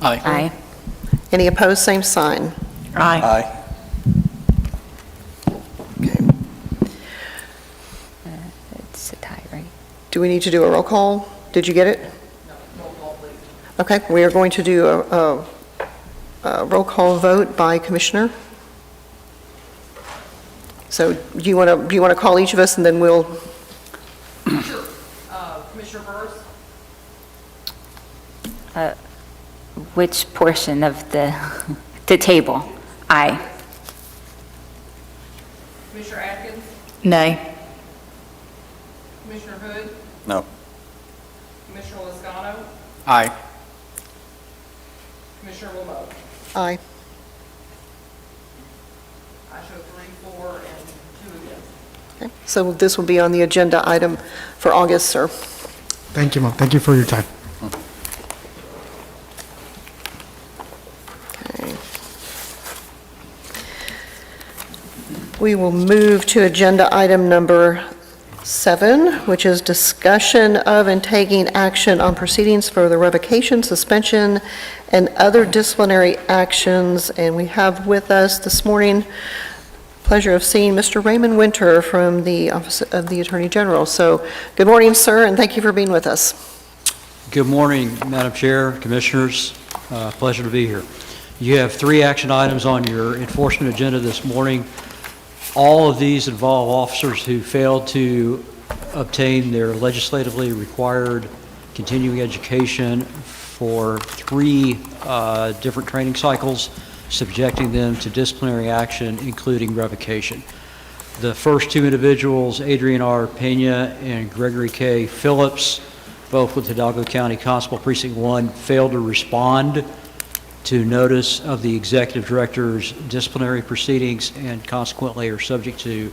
Aye. Aye. Any opposed, same sign. Aye. Aye. It's a tie, right? Do we need to do a roll call? Did you get it? No, roll call, please. Okay, we are going to do a roll call vote by commissioner. So do you want to call each of us, and then we'll... Sure. Commissioner Burris? Which portion of the table? Aye. Commissioner Atkins? Nay. Commissioner Hood? No. Commissioner Lozano? Aye. Commissioner Wilmot? Aye. I show 3, 4, and 2 against. Okay. So this will be on the agenda item for August, sir. Thank you, Mom. Thank you for your time. We will move to agenda item number 7, which is discussion of and taking action on proceedings for the revocation, suspension, and other disciplinary actions. And we have with us this morning, pleasure of seeing Mr. Raymond Winter from the Office of the Attorney General. So good morning, sir, and thank you for being with us. Good morning, Madam Chair, Commissioners. Pleasure to be here. You have 3 action items on your enforcement agenda this morning. All of these involve officers who failed to obtain their legislatively required continuing education for 3 different training cycles, subjecting them to disciplinary action, including revocation. The first 2 individuals, Adrian R. Pena and Gregory K. Phillips, both with Hidalgo County Constable Precinct 1, failed to respond to notice of the executive director's disciplinary proceedings and consequently are subject to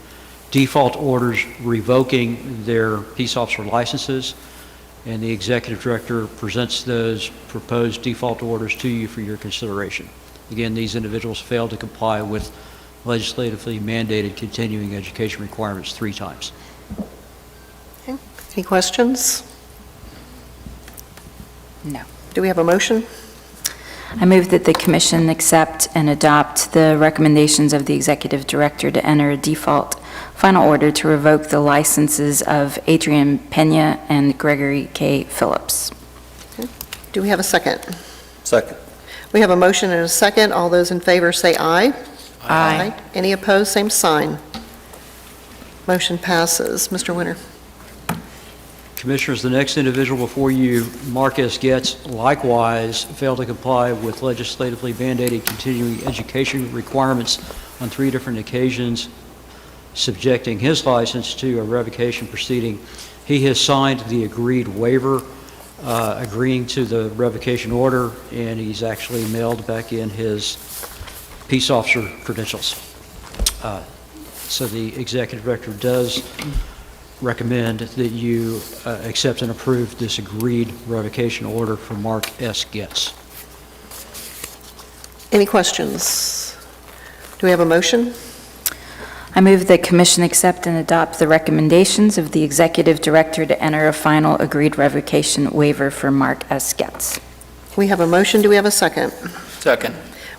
default orders revoking their peace officer licenses. And the executive director presents those proposed default orders to you for your consideration. Again, these individuals failed to comply with legislatively mandated continuing education requirements 3 times. Okay. Any questions? No. Do we have a motion? I move that the commission accept and adopt the recommendations of the executive director to enter a default final order to revoke the licenses of Adrian Pena and Gregory K. Phillips. Okay. Do we have a second? Second. We have a motion and a second. All those in favor say aye. Aye. Any opposed, same sign. Motion passes. Mr. Winter. Commissioners, the next individual before you, Marcus Getz, likewise failed to comply with legislatively mandated continuing education requirements on 3 different occasions, subjecting his license to a revocation proceeding. He has signed the agreed waiver, agreeing to the revocation order, and he's actually mailed back in his peace officer credentials. So the executive director does recommend that you accept and approve this agreed revocation order for Mark S. Getz. Any questions? Do Do we have a motion? I move the commission accept and adopt the recommendations of the executive director to enter a final agreed revocation waiver for Mark S. Getz. We have a motion. Do we have a second? Second.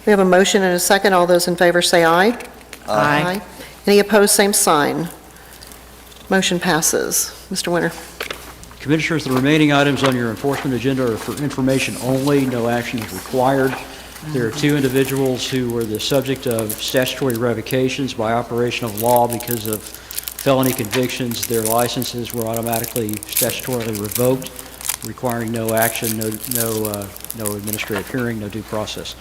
We have a motion and a second. All those in favor say aye. Aye. Any opposed, same sign. Motion passes. Mr. Winter. Commissioners, the remaining items on your enforcement agenda are for information only. No action is required. There are 2 individuals who were the subject of statutory revocations by operation of law because of felony convictions. Their licenses were automatically statutorily revoked, requiring no action, no administrative hearing, no due process.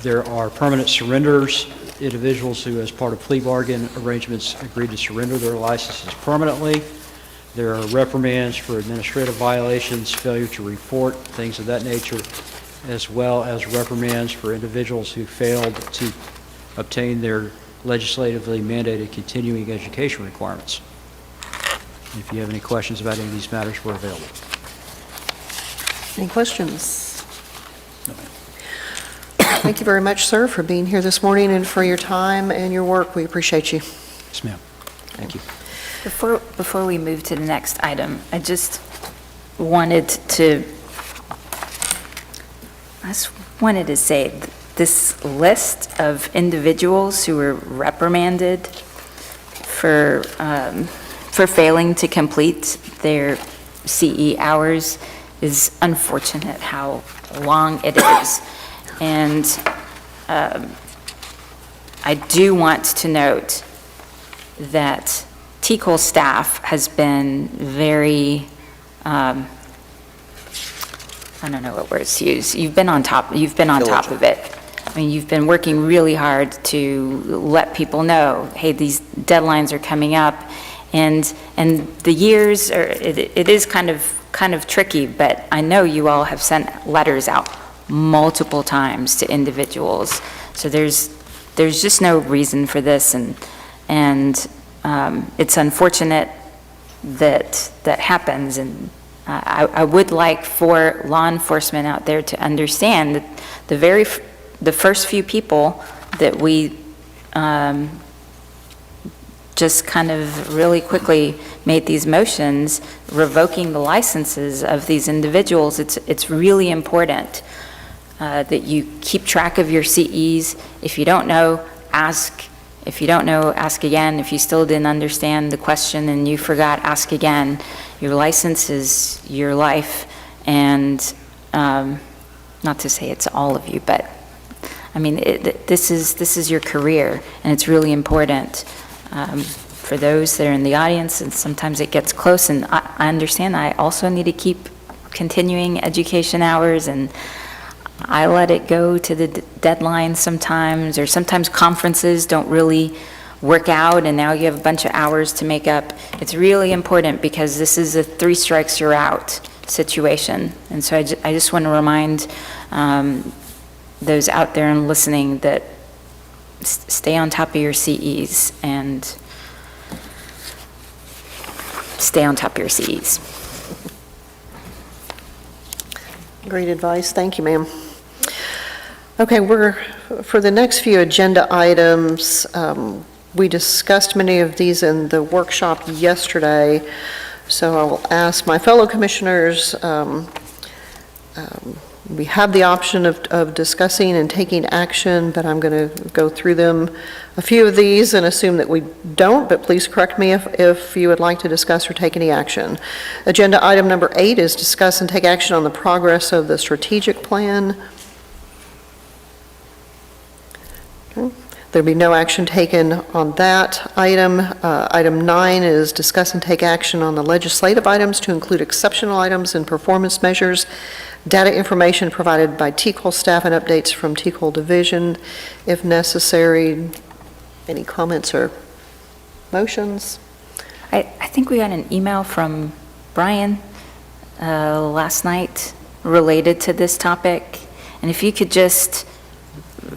There are permanent surrenders, individuals who, as part of plea bargain arrangements, agreed to surrender their licenses permanently. There are reprimands for administrative violations, failure to report, things of that nature, as well as reprimands for individuals who failed to obtain their legislatively mandated continuing education requirements. If you have any questions about any of these matters, we're available. Any questions? Thank you very much, sir, for being here this morning and for your time and your work. We appreciate you. Yes, ma'am. Thank you. Before we move to the next item, I just wanted to say this list of individuals who were reprimanded for failing to complete their CE hours is unfortunate how long it is. And I do want to note that TCOLE staff has been very, I don't know what words to use. You've been on top of it. I mean, you've been working really hard to let people know, hey, these deadlines are coming up, and the years are, it is kind of tricky, but I know you all have sent letters out multiple times to individuals. So there's just no reason for this, and it's unfortunate that happens, and I would like for law enforcement out there to understand that the first few people that we just kind of really quickly made these motions revoking the licenses of these individuals, it's really important that you keep track of your CEs. If you don't know, ask. If you don't know, ask again. If you still didn't understand the question and you forgot, ask again. Your license is your life, and not to say it's all of you, but I mean, this is your career, and it's really important for those that are in the audience, and sometimes it gets close, and I understand I also need to keep continuing education hours, and I let it go to the deadline sometimes, or sometimes conferences don't really work out, and now you have a bunch of hours to make up. It's really important because this is a 3 strikes you're out situation. And so I just want to remind those out there and listening that stay on top of your CEs and stay on top of your CEs. Great advice. Thank you, ma'am. Okay, for the next few agenda items, we discussed many of these in the workshop yesterday, so I will ask my fellow commissioners, we have the option of discussing and taking action, but I'm going to go through them, a few of these, and assume that we don't, but please correct me if you would like to discuss or take any action. Agenda item number 8 is discuss and take action on the progress of the strategic plan. Okay. There'll be no action taken on that item. Item 9 is discuss and take action on the legislative items to include exceptional items and performance measures, data information provided by TCOLE staff, and updates from TCOLE division if necessary. Any comments or motions? I think we got an email from Brian last night related to this topic, and if you could just,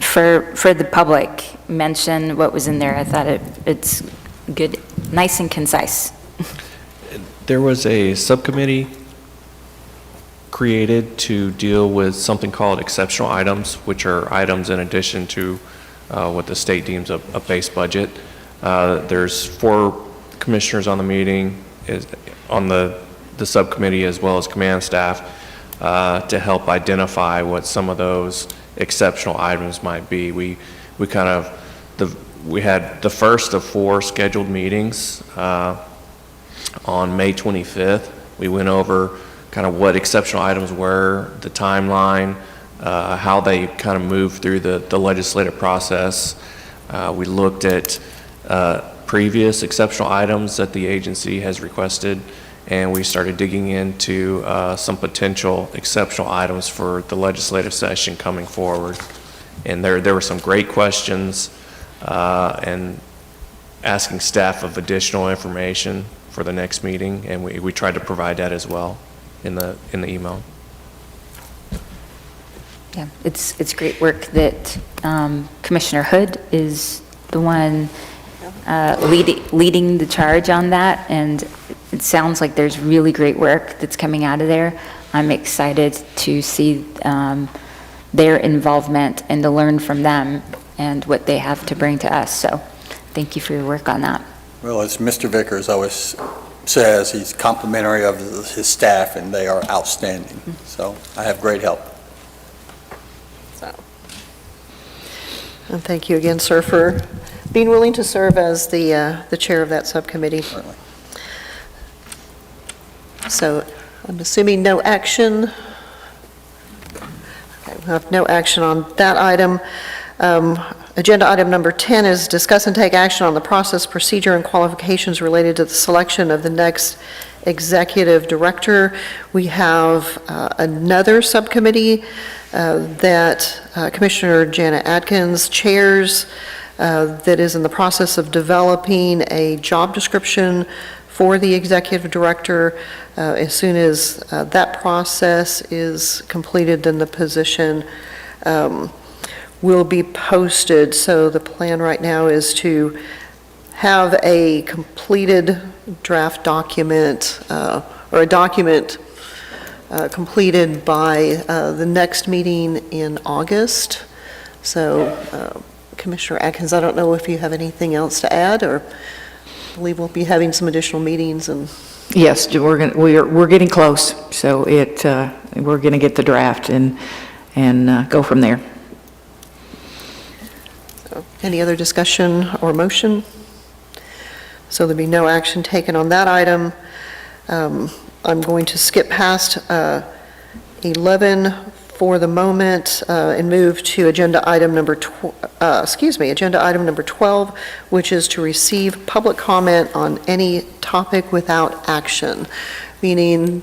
for the public, mention what was in there. I thought it's good, nice and concise. There was a subcommittee created to deal with something called exceptional items, which are items in addition to what the state deems a base budget. There's 4 commissioners on the meeting, on the subcommittee, as well as command staff, to help identify what some of those exceptional items might be. We had the first of 4 scheduled meetings on May 25th. We went over kind of what exceptional items were, the timeline, how they kind of moved through the legislative process. We looked at previous exceptional items that the agency has requested, and we started digging into some potential exceptional items for the legislative session coming forward. And there were some great questions and asking staff of additional information for the next meeting, and we tried to provide that as well in the email. Yeah, it's great work that Commissioner Hood is the one leading the charge on that, and it sounds like there's really great work that's coming out of there. I'm excited to see their involvement and to learn from them and what they have to bring to us. So thank you for your work on that. Well, as Mr. Vickers always says, he's complimentary of his staff, and they are outstanding. So I have great help. And thank you again, sir, for being willing to serve as the chair of that subcommittee. Certainly. So I'm assuming no action. Okay, we have no action on that item. Agenda item number 10 is discuss and take action on the process, procedure, and qualifications related to the selection of the next executive director. We have another subcommittee that Commissioner Jana Atkins chairs that is in the process of developing a job description for the executive director. As soon as that process is completed, then the position will be posted. So the plan right now is to have a completed draft document or a document completed by the next meeting in August. So Commissioner Atkins, I don't know if you have anything else to add, or I believe we'll be having some additional meetings. And Yes, we're getting close, so we're going to get the draft and go from there. so, any other discussion or motion? So there'll be no action taken on that item. I'm going to skip past 11 for the moment and move to agenda item number 12, which is to receive public comment on any topic without action. Meaning,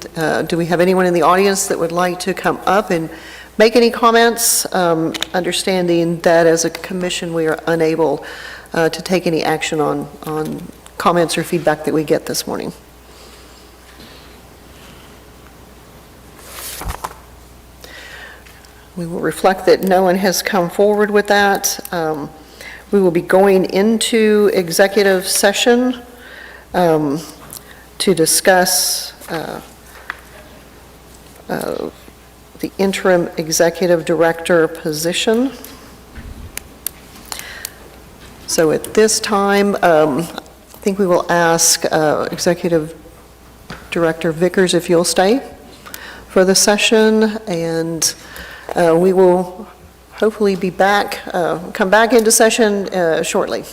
do we have anyone in the audience that would like to come up and make any comments, understanding that as a commission we are unable to take any action on comments or feedback that we get this morning? We will reflect that no one has come forward with that. We will be going into executive session to discuss the interim executive director position. So at this time, I think we will ask Executive Director Vickers if you'll stay for the session, and we will hopefully be back, come back into session shortly.